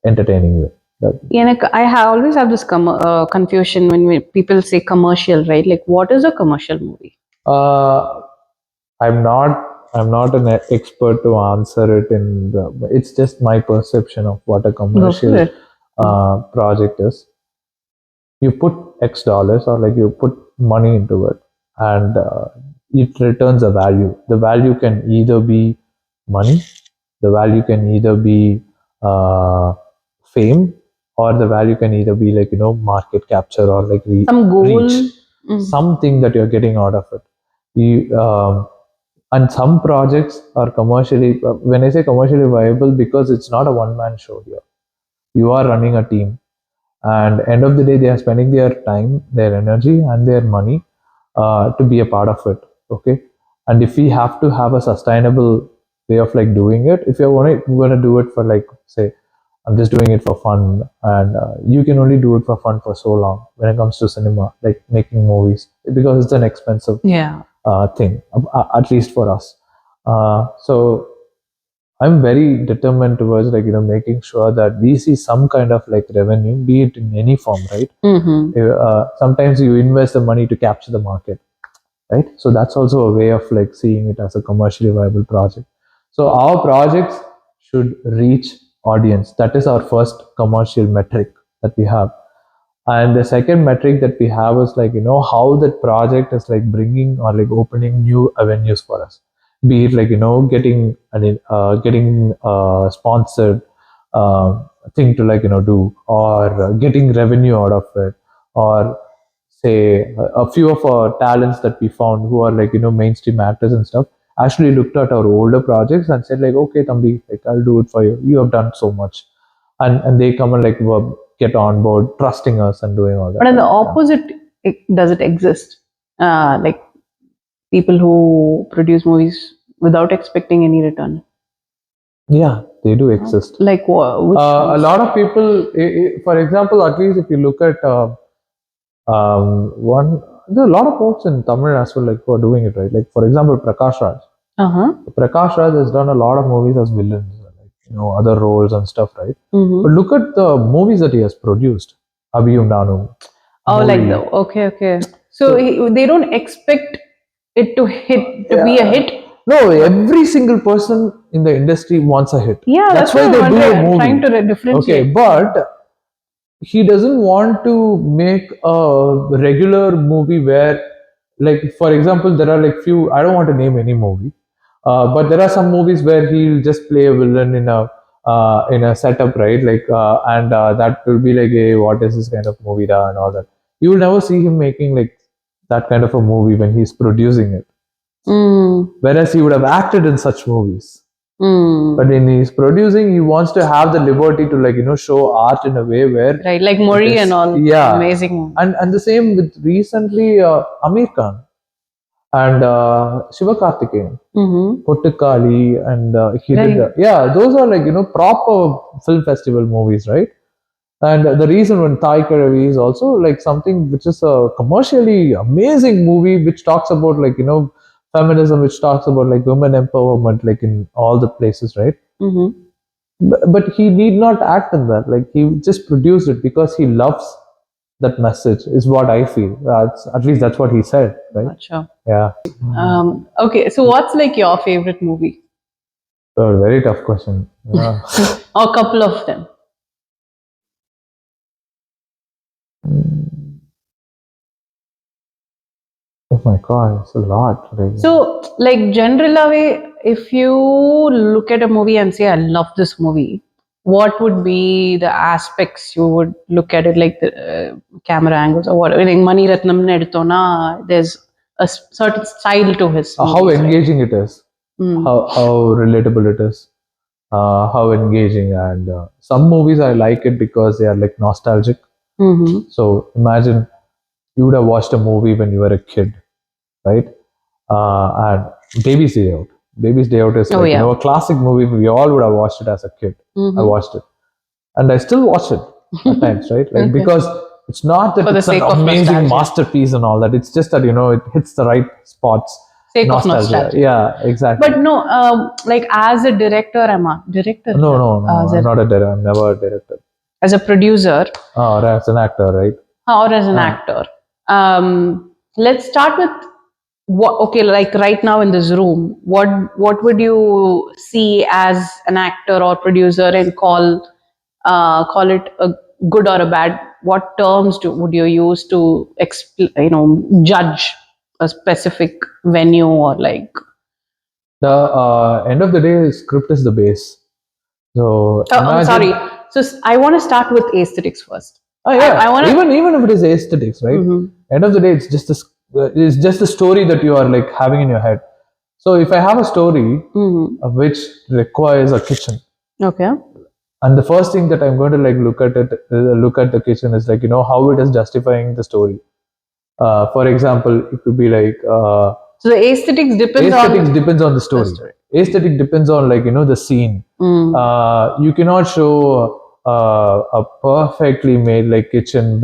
entertaining way. Always have this confusion when people say commercial, right? Like, what is a commercial movie? I'm not an expert to answer it it's just my perception of what a commercial project is. You put X dollars or like you put money into it and it returns a value. The value can either be money, the value can either be fame, or the value can either be like market capture or like some goal, reach, something that you're getting out of it. And some projects are commercially, when I say commercially viable, because it's not a one-man show here. You are running a team, and end of the day they are spending their time, their energy and their money to be a part of it. Okay, and if we have to have a sustainable way of like doing it, if you're going to do it for like, say, I'm just doing it for fun, and you can only do it for fun for so long when it comes to cinema, like making movies, because it's an expensive thing, at least for us. So I'm very determined towards like making sure that we see some kind of like revenue, be it in any form, right? Sometimes you invest the money to capture the market, right? So that's also a way of like seeing it as a commercially viable project. So our projects should reach audience. That is our first commercial metric that we have. And the second metric that we have is like how that project is like bringing or like opening new avenues for us, be it like getting sponsored thing to like do, or getting revenue out of it, or say a few of our talents that we found who are like mainstream actors and stuff actually looked at our older projects and said like, okay Thambi, like I'll do it for you, you have done so much, and they come and like get on board trusting us and doing all that. But in the opposite, does it exist? Like people who produce movies without expecting any return? Yeah, they do exist. Like what? A lot of people, for example, at least if you look at one, there are a lot of folks in Tamil as well like who are doing it, right? Like for example, Prakash Raj. Prakash Raj has done a lot of movies as villains, like other roles and stuff, right? But look at the movies that he has produced. Abhiyum Nanu. Oh, like okay. So they don't expect it to be a hit. No, every single person in the industry wants a hit. Yeah, that's why they do a movie. Trying to differentiate. Okay, but he doesn't want to make a regular movie where, like, for example, there are like few. I don't want to name any movie, but there are some movies where he'll just play a villain in a setup, right? Like, and that will be like, hey, what is this kind of movie, da, and all that. You will never see him making like that kind of a movie when he's producing it. Whereas he would have acted in such movies. But when he's producing, he wants to have the liberty to like show art in a way where, right, like Mori and all. Yeah, amazing. And the same with recently Amir Khan and Shiva Karthikeyan, Pottukali, and he did those are like proper film festival movies, right? And the reason when Thai Karavi is also like something which is a commercially amazing movie which talks about like feminism, which talks about like women empowerment, like in all the places, right? But he need not act in that. Like he just produced it because he loves that message, is what I feel. At least that's what he said, right? Achha. Yeah. Okay, so what's like your favorite movie? Oh, very tough question. Yeah. Or a couple of them. Oh my god, it's a lot. So, like, general way, if you look at a movie and say, I love this movie, what would be the aspects you would look at it, like the camera angles or what? Like Mani Ratnam Nedutona, there's a certain style to his how movies, right? engaging it is, Mm. how relatable it is, how engaging. And some movies I like it because they are like nostalgic. Mhm. So imagine you would have watched a movie when you were a kid, right? And Baby's Day Out. Baby's Day Out is Oh, like, yeah. a classic movie. We all would have watched it as a kid. I Mhm. watched it. And I still watch it at times, right? Like, Okay. because it's not that For the it's an sake of amazing nostalgia. masterpiece and all that. It's just that, it hits the right spots. Sake of nostalgia. Yeah, exactly. But no, like as a director, director? No, As I'm a, not a director. I'm never a director. as a producer Or as an actor, right? or as an actor. Let's start with what. Okay, like right now in this room, what would you see as an actor or producer and call it a good or a bad? What terms would you use to judge a specific venue or like? The end of the day, script is the base. So I'm imagine. sorry. So I want to start with aesthetics first. Oh yeah, I want to. even if it is aesthetics, right? End of the day, it's just a story that you are like having in your head. So if I have a story which requires a kitchen, Okay. and the first thing that I'm going to like look at the kitchen is like how it is justifying the story. For example, it could be like So the aesthetics depends on the story. Aesthetic depends on like the scene. You cannot show a perfectly made like kitchen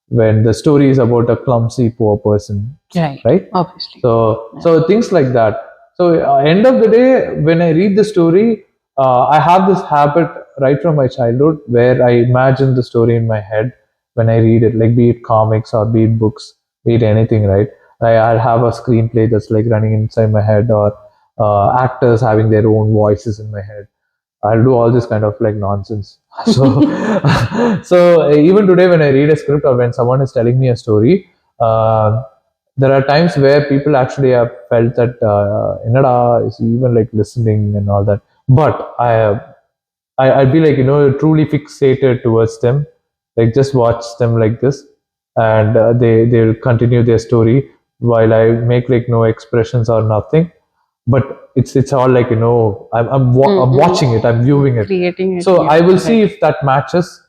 when the story is about a clumsy poor person, right? Obviously. So things like that. So end of the day, when I read the story, I have this habit right from my childhood where I imagine the story in my head when I read it, like be it comics or be it books, be it anything, right? I'll have a screenplay that's like running inside my head, or actors having their own voices in my head. I'll do all this kind of like nonsense. So, even today when I read a script or when someone is telling me a story, there are times where people actually have felt that Inada is even like listening and all that. But I'd be like truly fixated towards them, like just watch them like this, and they'll continue their story while I make like no expressions or nothing, but it's all like I'm watching it, I'm viewing it, Creating it. so I will see if that matches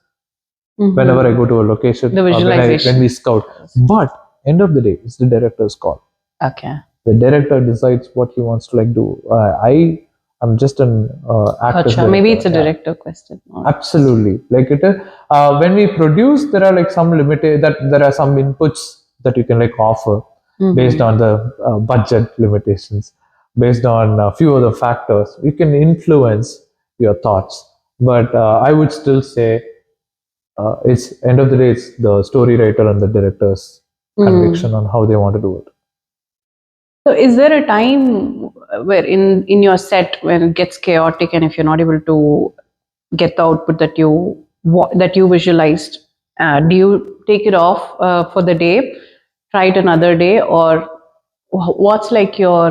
whenever I go to a location, The visualization. when we scout. But end of the day, it's the director's call. Okay. The director decides what he wants to like do. I'm just an actor. Gotcha. Maybe it's a director question. Absolutely, like it is. When we produce, there are like some limited that there are some inputs that you can like offer based on the budget limitations, based on a few other factors. You can influence your thoughts, but I would still say it's end of the day, it's the story writer and the director's conviction on how they want to do it. So is there a time where in your set when it gets chaotic and if you're not able to get the output that you visualized, do you take it off for the day, try it another day, or what's like your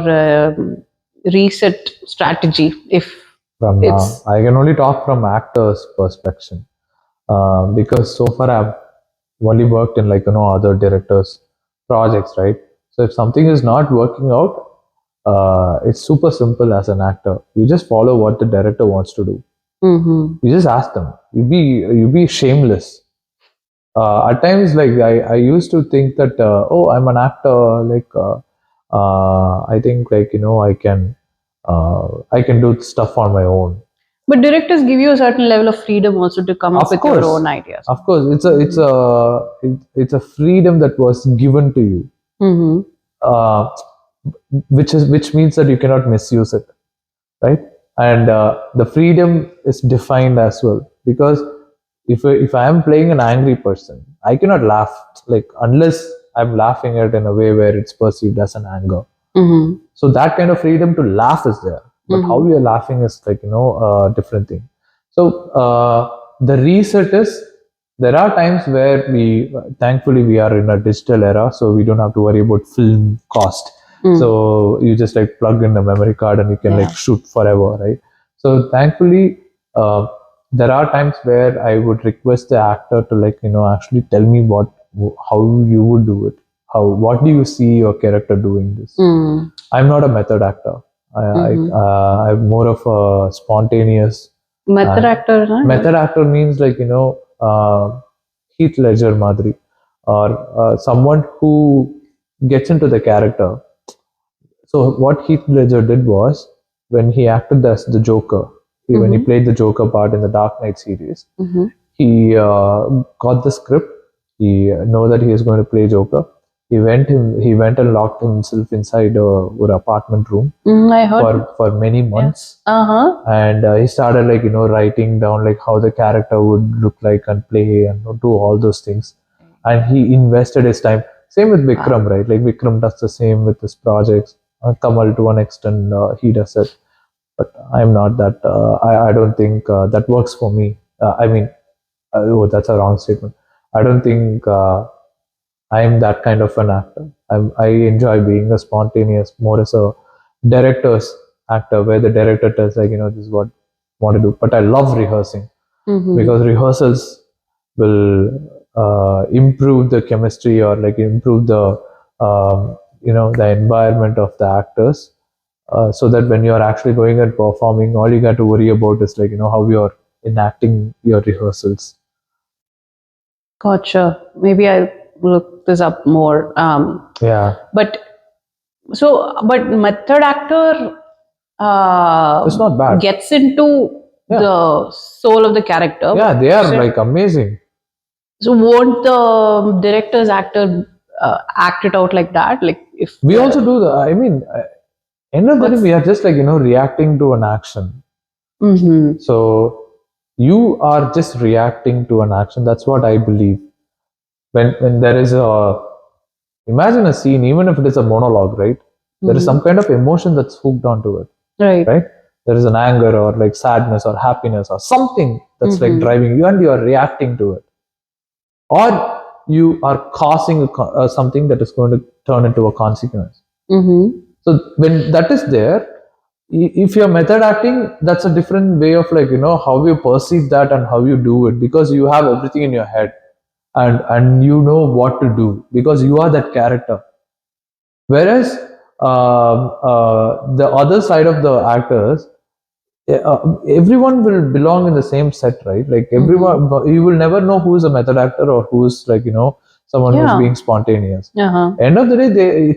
reset strategy if From it's I can only talk from actor's perspective, because so far I've only worked in like other directors' projects, right? So if something is not working out, it's super simple as an actor. You just follow what the director wants to do. You just ask them. You be shameless. At times, like I used to think that oh, I'm an actor. Like I think like I can do stuff on my own. but directors give you a certain level of freedom also to come up with your own ideas. Of course, it's a freedom that was given to you, uh, which means that you cannot misuse it, right? And the freedom is defined as well, because if I am playing an angry person, I cannot laugh, like unless I'm laughing at in a way where it's perceived as an anger. So that kind of freedom to laugh is there. but how we are laughing is like a different thing. So the reset is, there are times where we, thankfully we are in a digital era, so we don't have to worry about film cost. So you just like plug in a memory card and you can like shoot forever, right? So thankfully, there are times where I would request the actor to like actually tell me how you would do it. What do you see your character doing this? I'm not a method actor. I'm more of a spontaneous Method actor, huh? method actor means like Heath Ledger Madri, or someone who gets into the character. So what Heath Ledger did was, when he acted as the Joker, when he played the Joker part in the Dark Knight series, he got the script. He know that he is going to play Joker. He went and locked himself inside an apartment room I heard. for many months. And he started like writing down like how the character would look like and play and do all those things. And he invested his time. Same with Vikram, right? Like Vikram does the same with his projects. Kamal, to an extent, he does it, but I'm not that. I don't think that works for me. I mean, oh, that's a wrong statement. I don't think I'm that kind of an actor. I enjoy being a spontaneous, more as a director's actor, where the director tells like this is what I want to do. But I love rehearsing because rehearsals will improve the chemistry, or like improve the the environment of the actors, so that when you're actually going and performing, all you got to worry about is like how you're enacting your rehearsals. Gotcha. Maybe I'll look this up more. Yeah, But method actor it's not bad. gets into the soul of the character. Yeah, they are like amazing. So won't the director's actor act it out like that? Like if We also do the. I mean, end of the day, we are just like reacting to an action. So you are just reacting to an action. That's what I believe. When there is imagine a scene, even if it is a monologue, right? There is some kind of emotion that's hooked onto it, right? There is an anger or like sadness or happiness or something that's like driving you, and you are reacting to it, or you are causing something that is going to turn into a consequence. So when that is there, if you're method acting, that's a different way of like how you perceive that and how you do it, because you have everything in your head, and you know what to do because you are that character. Whereas the other side of the actors, everyone will belong in the same set, right? Like everyone, you will never know who is a method actor or who's like someone who's being spontaneous. End of the day,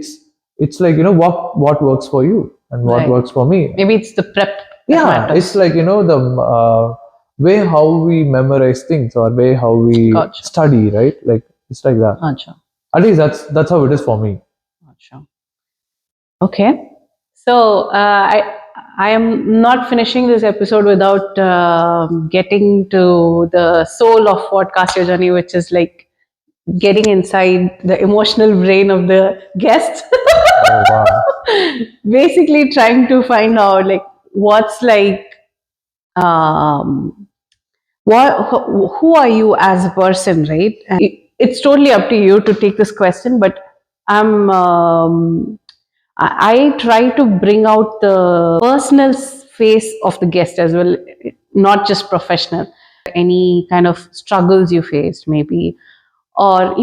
it's like what works for you and what works for me. Maybe it's the prep. It's like the way how we memorize things, or way how we study, right? Like it's like that. At least that's how it is for me. Okay, so I am not finishing this episode without getting to the soul of Vodcast Your Journey, which is like getting inside the emotional brain of the guest. Oh, wow. Basically trying to find out like what's like who are you as a person, right? And it's totally up to you to take this question, but I try to bring out the personal face of the guest as well, not just professional. Any kind of struggles you faced, maybe, or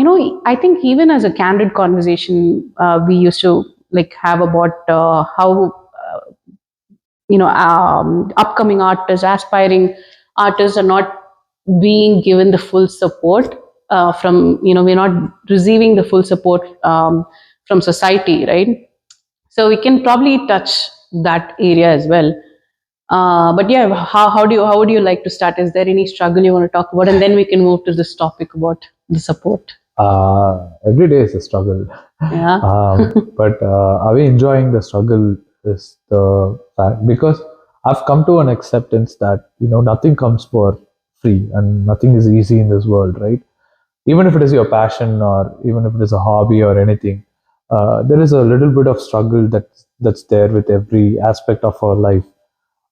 I think even as a candid conversation, we used to like have about how upcoming artists, aspiring artists are not being given the full support from we're not receiving the full support from society, right? So we can probably touch that area as well. But yeah, how would you like to start? Is there any struggle you want to talk about, and then we can move to this topic about the support? Every day is a struggle. Yeah. But are we enjoying the struggle? Is the fact, because I've come to an acceptance that nothing comes for free and nothing is easy in this world, right? Even if it is your passion, or even if it is a hobby or anything, there is a little bit of struggle that's there with every aspect of our life.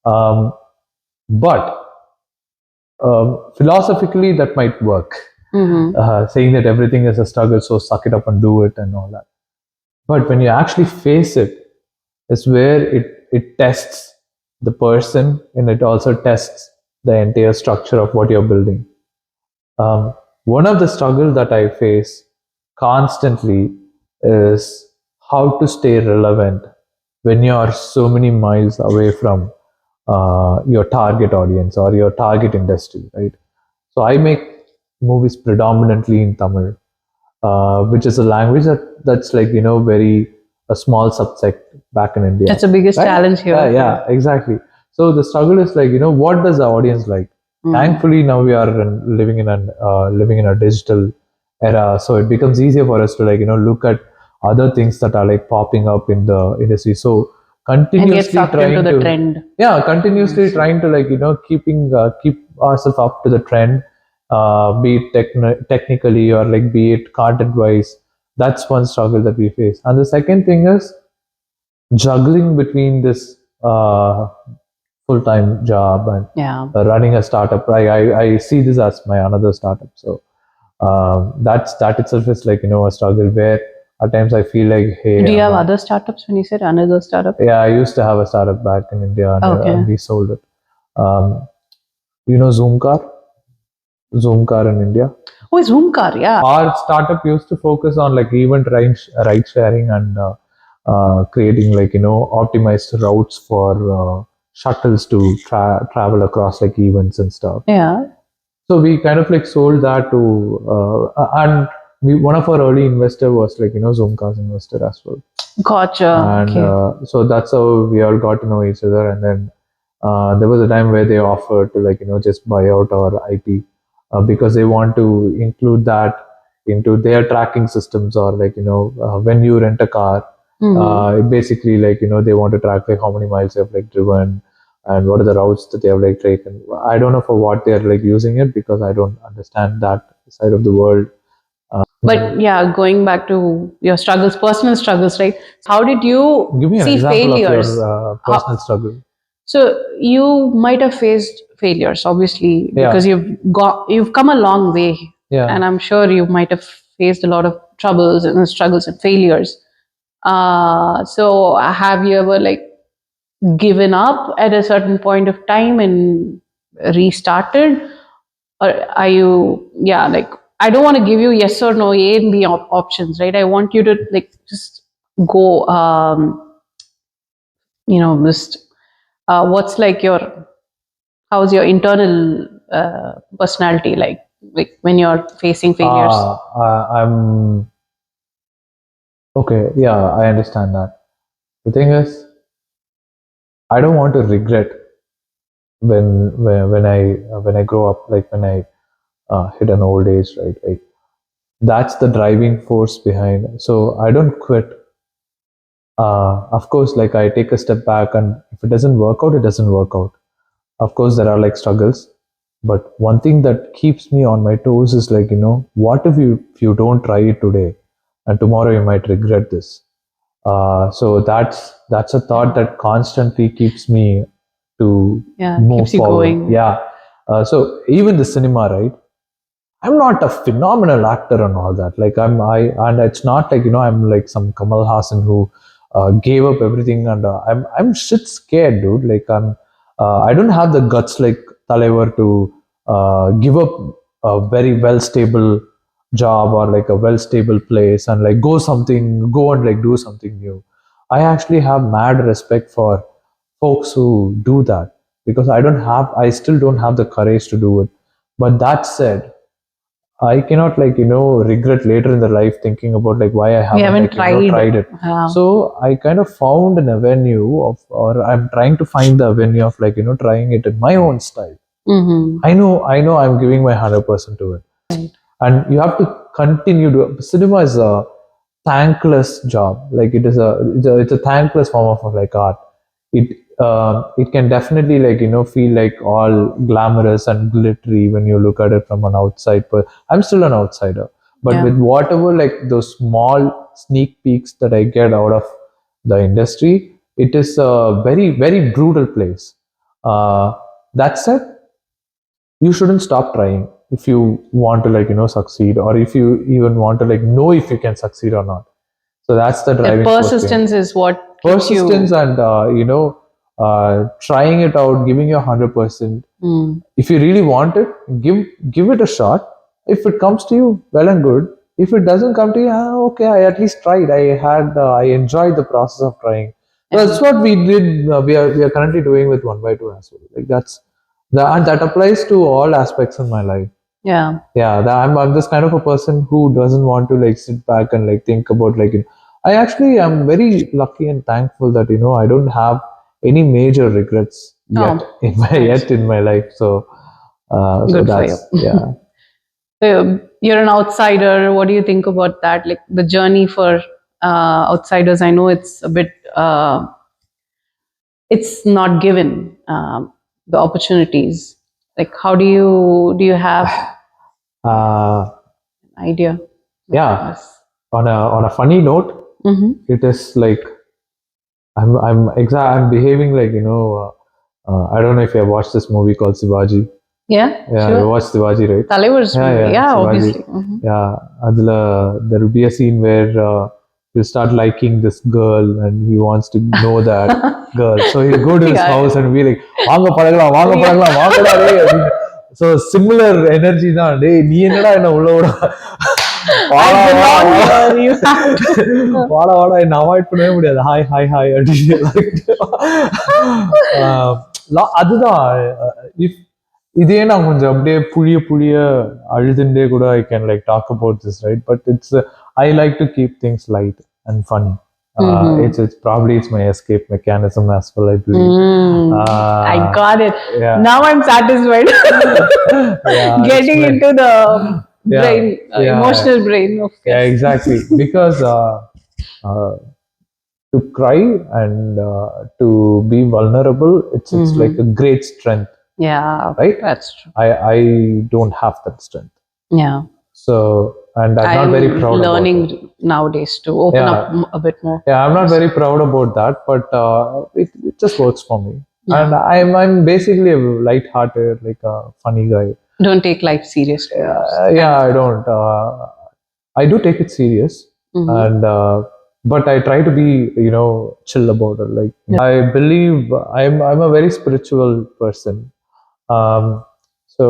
But philosophically, that might work. Saying that everything is a struggle, so suck it up and do it and all that. But when you actually face it, is where it tests the person, and it also tests the entire structure of what you're building. One of the struggles that I face constantly is how to stay relevant when you are so many miles away from your target audience or your target industry, right? So I make movies predominantly in Tamil, which is a language that's like very a small subset back in India. That's the biggest right? challenge here. Yeah, exactly. So the struggle is like what does the audience like? Thankfully, now we are living in a digital era, so it becomes easier for us to look at other things that are like popping up in the industry. So And get continuously sucked trying into the to trend. continuously trying to keep ourselves up to the trend, be it technically or like be it content wise. That's one struggle that we face. And the second thing is juggling between this full-time job and Yeah. running a startup. I see this as my another startup. So that itself is like a struggle where at times I feel like, hey, Do you have other startups when you said another startup? yeah, I used to have a startup back in India, and, Okay. and we sold it. You know Zoomcar in India. Oh, it's Zoomcar, yeah. Our startup used to focus on like event ride sharing and creating optimized routes for shuttles to travel across like events and stuff. Yeah. So we kind of like sold that to and one of our early investor was like Zoomcar's investor as well. Gotcha. And Okay. so that's how we all got to know each other. And then there was a time where they offered to just buy out our IP because they want to include that into their tracking systems, or when you rent a car, basically they want to track like how many miles you have like driven and what are the routes that they have like taken. I don't know for what they're like using it because I don't understand that side of the world. But yeah, going back to your struggles, personal struggles, right? How did you Give me an see example failures? of your personal struggle. So you might have faced failures, obviously, Yeah. because you've come a long way, Yeah. and I'm sure you might have faced a lot of troubles and struggles and failures. So have you ever like given up at a certain point of time and restarted, or are you like, I don't want to give you yes or no, A and B options, right? I want you to like just go just what's like your how's your internal personality like when you're facing failures? I'm okay. Yeah, I understand that. The thing is, I don't want to regret when I grow up, like when I hit an old age, right? Like that's the driving force behind. So I don't quit. Of course, like I take a step back, and if it doesn't work out, it doesn't work out. Of course, there are like struggles, but one thing that keeps me on my toes is like what if you don't try it today, and tomorrow you might regret this. So that's a thought that constantly keeps me to move Keeps you forward. going. Yeah. So even the cinema, right? I'm not a phenomenal actor and all that. Like and it's not like I'm like some Kamal Hassan who gave up everything, and I'm shit scared, dude. Like I don't have the guts like தலைவர் to give up a very well stable job or like a well stable place and like go and like do something new. I actually have mad respect for folks who do that because I still don't have the courage to do it. But that said, I cannot regret later in the life thinking about like why I haven't tried it. So I kind of found an avenue of, or I'm trying to find the avenue of trying it in my own style. I know I'm giving my 100% to it. And you have to continue to. Cinema is a thankless job. Like it's a thankless form of like art. It can definitely feel like all glamorous and glittery when you look at it from an outside. But I'm still an outsider. But with whatever like those small sneak peeks that I get out of the industry, it is a very very brutal place. That said, you shouldn't stop trying if you want to succeed, or if you even want to know if you can succeed or not. So that's the The driving force persistence is what keeps persistence you. and trying it out, giving you 100%. If you really want it, give it a shot. If it comes to you, well and good. If it doesn't come to you, okay, I at least tried. I enjoyed the process of trying. That's what we did. We are currently doing with 1x2 as well. Like and that applies to all aspects in my life. Yeah. I'm this kind of a person who doesn't want to sit back and think about I actually am very lucky and thankful that I don't have any major regrets yet in my nice. yet in my life. So Good for that's you. yeah. So you're an outsider. What do you think about that? Like the journey for outsiders. I know it's a bit. It's not given the opportunities. Like, how do you have Uh, idea? yeah. On a funny note, it is like I'm behaving like I don't know if you have watched this movie called Shivaji. Yeah, Yeah, sure. you watched Shivaji, right? Talavar's movie. Yeah, Shivaji. obviously. Yeah, there will be a scene where you start liking this girl and he wants to know that girl. So he'll go to his house and be like, "Vaanga padagalam, vaanga padagalam, vaangada re." So similar energy தான். டேய் நீ என்னடா என்ன உள்ள விட வாடா வாடா என்ன அவாய்ட் பண்ணவே முடியாது. ஹாய் ஹாய் ஹாய் அப்படின்னு அதுதான். இஃப் இதே நான் கொஞ்சம் அப்படியே புளிய புளிய அழுதுண்டே கூட I can talk about this, right? But it's I like to keep things light and funny. It's probably it's my escape mechanism as well, I believe. I got it. Yeah. Now I'm satisfied. Getting into the brain, emotional brain. Yeah, exactly. Because to cry and to be vulnerable, it's like a great strength. Yeah, right. That's true. I don't have that strength. Yeah. So, and I'm not very proud learning about it. Nowadays to open up a bit more. Yeah, I'm not very proud about that, but it just works for me. Yeah. And I'm basically a light-hearted, like a funny guy. Don't take life seriously. Yeah, I don't. I do take it serious, and but I try to be chill about it. Like I believe I'm a very spiritual person. So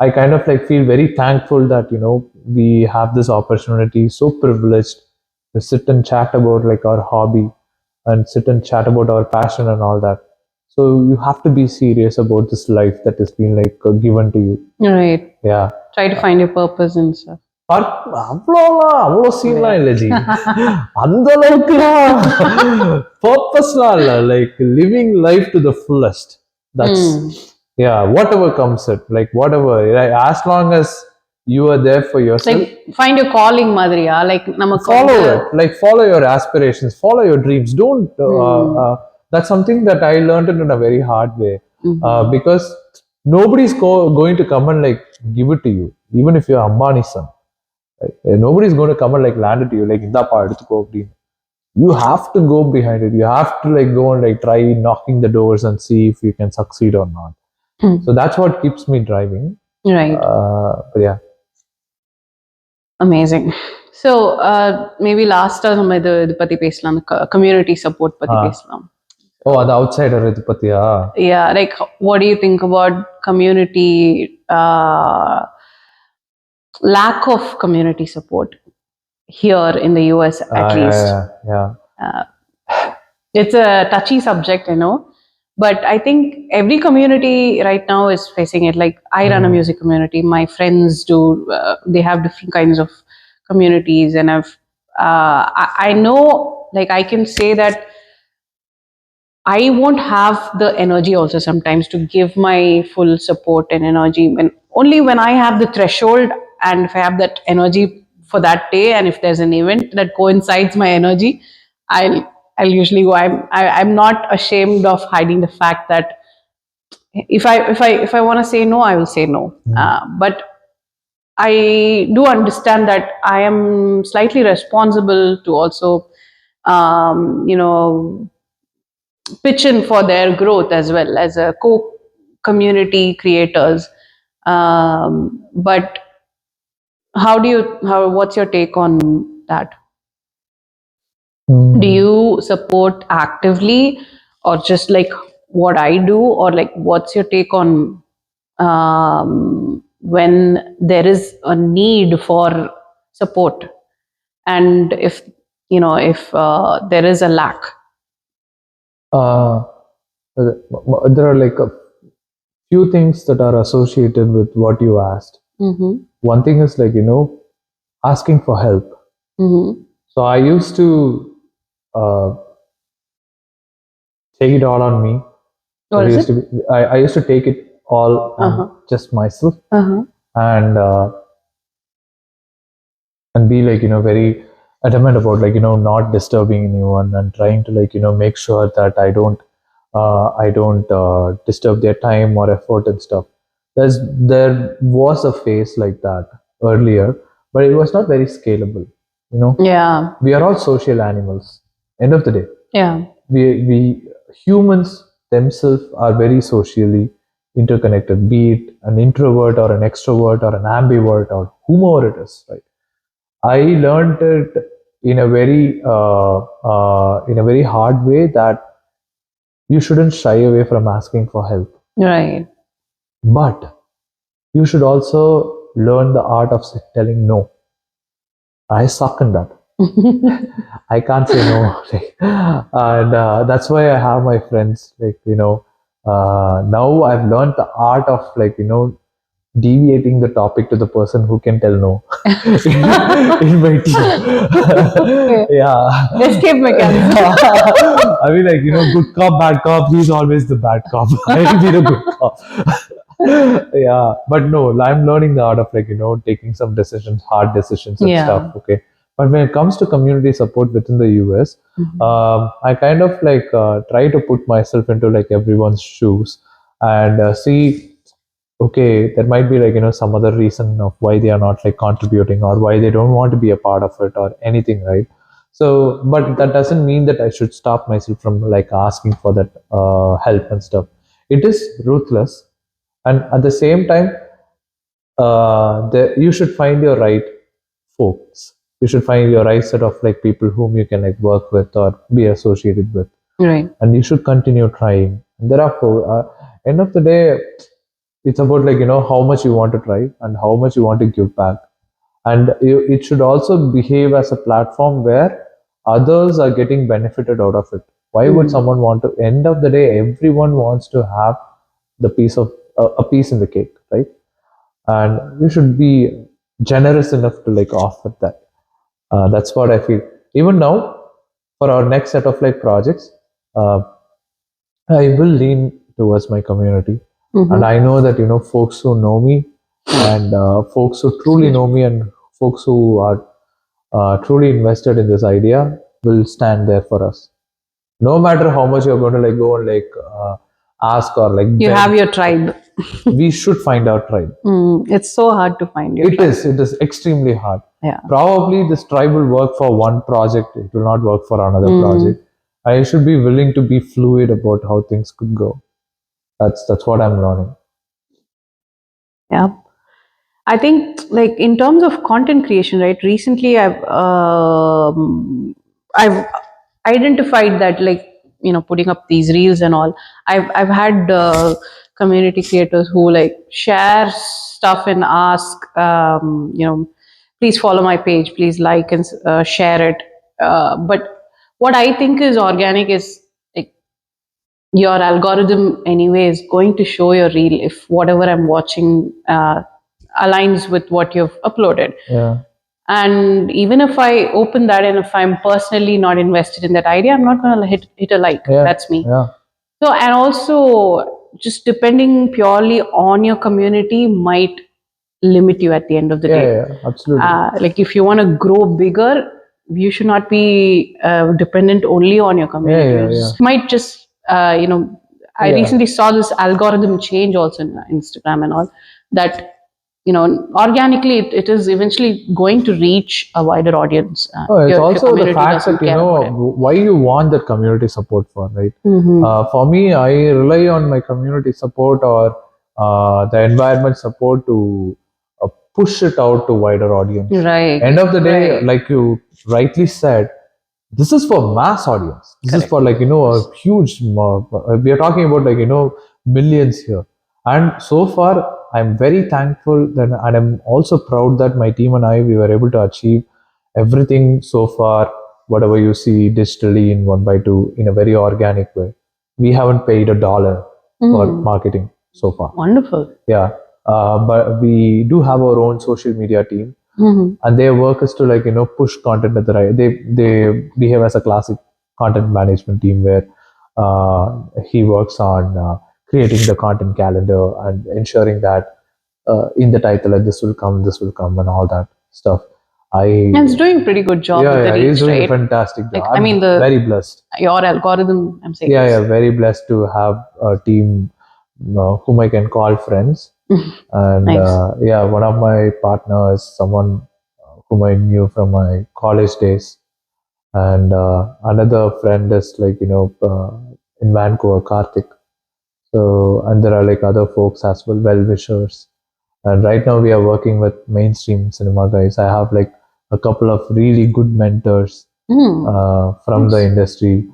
I kind of feel very thankful that we have this opportunity, so privileged to sit and chat about our hobby and sit and chat about our passion and all that. So you have to be serious about this life that has been given to you. Right. Yeah. Try to find your purpose and stuff. அவ்வளோ சீன்லாம் இல்லை G. அந்த அளவுக்குலாம் பர்பஸ்லாம் இல்லை. Living life to the fullest. That's whatever comes it, whatever, as long as you are there for yourself, find your calling madriya, follow it, follow your aspirations, follow your dreams. Don't that's something that I learned in a very hard way. Because nobody's going to come and give it to you, even if you're Ambani's son. Nobody's going to come and land it to you indha pa eduthuko appdinu. You have to go behind it. You have to go and try knocking the doors and see if you can succeed or not. So that's what keeps me driving. Right. But yeah. Amazing. So maybe last time idu patti pesalam, community support patti pesalam. Oh, the outsider idu pattiya? Yeah, what do you think about community, lack of community support here in the US at least? Yeah. It's a touchy subject, I know. But I think every community right now is facing it. I run a music community. My friends do. They have different kinds of communities, and I know. I can say that I won't have the energy also sometimes to give my full support and energy. Only when I have the threshold, and if I have that energy for that day, and if there's an event that coincides my energy, I'll usually go. I'm not ashamed of hiding the fact that if I want to say no, I will say no. But I do understand that I am slightly responsible to also, pitch in for their growth as well as a co-community creators. But what's your take on that? Do you support actively, or just like what I do, or like what's your take on when there is a need for support, and if there is a lack? Uh, there are like a few things that are associated with what you asked. Mm-hmm. One thing is like, asking for help. Mm-hmm. So I used to uh, take it all on me. What It is used it? to be, I used to take it all on just myself, Uh-huh. and be like, very adamant about like, not disturbing anyone, and trying to like, make sure that I don't disturb their time or effort and stuff. There was a phase like that earlier, but it was not very scalable. Yeah. We are all social animals. End of the day, Yeah. we humans themselves are very socially interconnected. Be it an introvert or an extrovert or an ambivert or whomever it is, right? I learned it in a very hard way that you shouldn't shy away from asking for help, Right. but you should also learn the art of telling no. I suck in that. I can't say no, like, and that's why I have my friends. Like, now I've learned the art of like, deviating the topic to the person who can tell no in my team. Yeah. Escape mechanism. I mean, like, good cop, bad cop. He's always the bad cop. I'll be the good cop. Yeah, but no, I'm learning the art of like, taking some decisions, hard decisions and Yeah. stuff. Okay. But when it comes to community support within the US, I kind of like try to put myself into like everyone's shoes and see, okay, there might be like, some other reason of why they are not like contributing or why they don't want to be a part of it or anything, right? So, but that doesn't mean that I should stop myself from like asking for that help and stuff. It is ruthless, and at the same time, you should find your right folks. You should find your right set of like people whom you can like work with or be associated with, Right. and you should continue trying. And therefore, end of the day, it's about like, how much you want to try and how much you want to give back, and it should also behave as a platform where others are getting benefited out of it. Why would someone want to? End of the day, everyone wants to have the piece of a piece in the cake, right? And you should be generous enough to like offer that. That's what I feel. Even now, for our next set of like projects, uh, I will lean towards my community, and I know that folks who know me, and folks who truly know me, and folks who are truly invested in this idea will stand there for us. No matter how much you're going to like go and like ask or like You beg, have your tribe. we should find our tribe. It's so hard to find your It tribe. is. It is extremely hard. Yeah. Probably this tribe will work for one project. It will not work for another project. I should be willing to be fluid about how things could go. That's what I'm learning. Yeah. I think like in terms of content creation, right? Recently, I've identified that like putting up these reels and all. I've had community creators who like share stuff and ask, please follow my page, please like and share it. But what I think is organic is like your algorithm anyway is going to show your reel if whatever I'm watching aligns with what you've uploaded. Yeah. And even if I open that and if I'm personally not invested in that idea, I'm not going to hit a like. Yeah. That's me. Yeah. So, and also just depending purely on your community might limit you at the end of the day. Yeah. Absolutely. Like if you want to grow bigger, you should not be dependent only on your community. Yeah. Might just, I recently saw this algorithm change also in Instagram and all that organically it is eventually going to reach a wider audience. It's If your also the community fact doesn't that, care about it. why you want that community support for, right? Mhm. For me, I rely on my community support or the environment support to push it out to wider audience. Right. End of the day, Right. like you rightly said, this is for mass audience. This is Correct. for like, a huge, we are talking about like, millions here. And so far, I'm very thankful that, and I'm also proud that my team and I, we were able to achieve everything so far, whatever you see digitally in 1x2 in a very organic way. We haven't paid $1 for marketing so far. Wonderful. Yeah. But we do have our own social media team, and their work is to like push content at the right. They behave as a classic content management team where he works on creating the content calendar and ensuring that in the title that this will come, and all that stuff. And it's doing a pretty good job with the He's reach, doing a right? fantastic job. Like, I mean, very blessed. your algorithm, I'm saying. Yeah, very blessed to have a team whom I can call friends. And Nice. one of my partners, someone whom I knew from my college days, and another friend is like in Vancouver, Karthik. So, and there are like other folks as well, well wishers. And right now we are working with mainstream cinema guys. I have like a couple of really good mentors from the industry.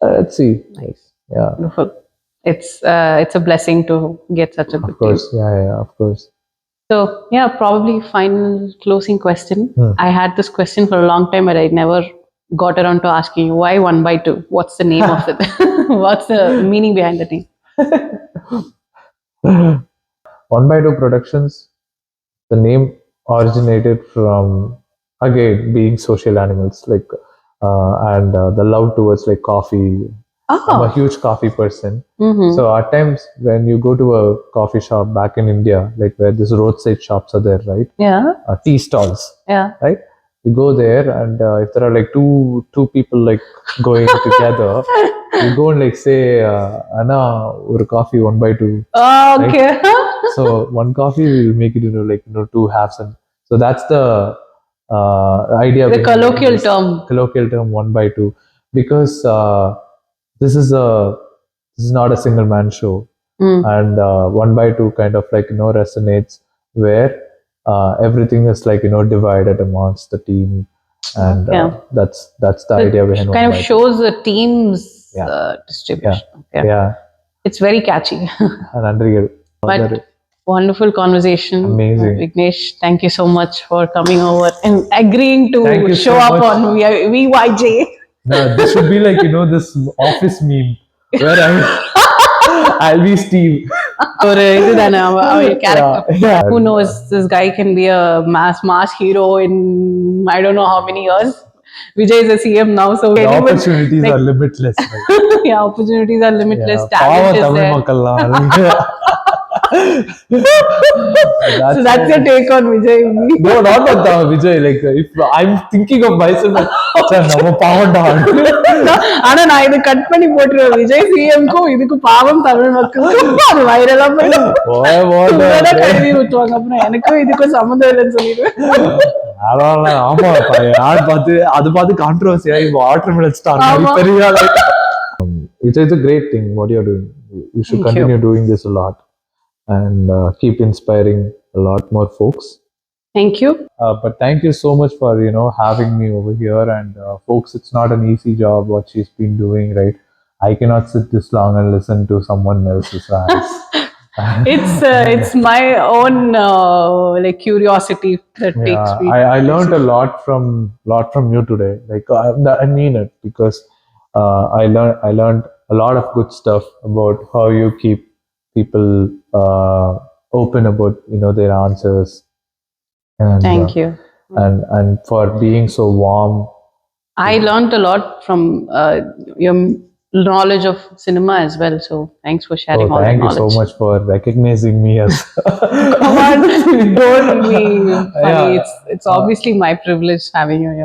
Let's see. Nice. Yeah. Wonderful. It's a blessing to get such a good Of course. team. Yeah, of course. So yeah, probably final closing question. Hmm. I had this question for a long time, but I never got around to asking you why 1x2. What's the name of it? What's the meaning behind the name? 1x2 Productions, the name originated from, again, being social animals, like, and the love towards like coffee. I'm a huge coffee person. So at times when you go to a coffee shop back in India, like where these roadside shops are there, right? Yeah. Tea stalls. Yeah. Right? You go there, and if there are like two people like going together, you go and like say, Anna, or coffee 1x2. Oh, okay. Right? So one coffee will make it into like two halves, and so that's the idea. The colloquial term. Colloquial term 1x2, because this is not a single man show, and 1x2 kind of like resonates where everything is like divided amongst the team, and that's the idea behind kind of shows the team's distribution. Yeah. It's very catchy. And unreal. But wonderful conversation. Amazing. Vignesh, thank you so much for coming over and agreeing to show up on VYJ. No, this should be like this office meme where I'll be Steve. Or character. Who knows? This guy can be a mass hero in I don't know how many years. Vijay is a CM now, so the opportunities are limitless. Right? Yeah, opportunities are limitless. Yeah, talent is there. So that's your take on Vijay. No, not on Vijay. Like if I'm thinking of myself, நம்ம பாவம்டா. ஆனா நான் இத cut பண்ணி போட்டுருவேன். விஜய் சிஎம்க்கும் இதுக்கு பாவம் தமிழ் மக்களுக்கும் அது வைரலா போயிடும். கழுவி ஊத்துவாங்க. அப்புறம் எனக்கும் இதுக்கும் சம்மந்தம் இல்லைன்னு சொல்லிடுவேன். ஆமா, யார் பார்த்து அது பார்த்து கான்ட்ரோவர்சியா வாட்டர் மிலன் ஸ்டார் பெரிய. It's a great thing what you're doing. You should continue doing this a lot and keep inspiring a lot more folks. Thank you. But thank you so much for having me over here, and folks, it's not an easy job what she's been doing, right? I cannot sit this long and listen to someone else's rants. It's my own like curiosity that takes me. I learned a lot from you today. Like I mean it, because I learned a lot of good stuff about how you keep people open about their answers. And, thank you. And for being so warm. I learned a lot from your knowledge of cinema as well. So thanks for sharing all the knowledge. Thank you so much for recognizing me as. Come on, don't be funny. It's obviously my privilege having you here.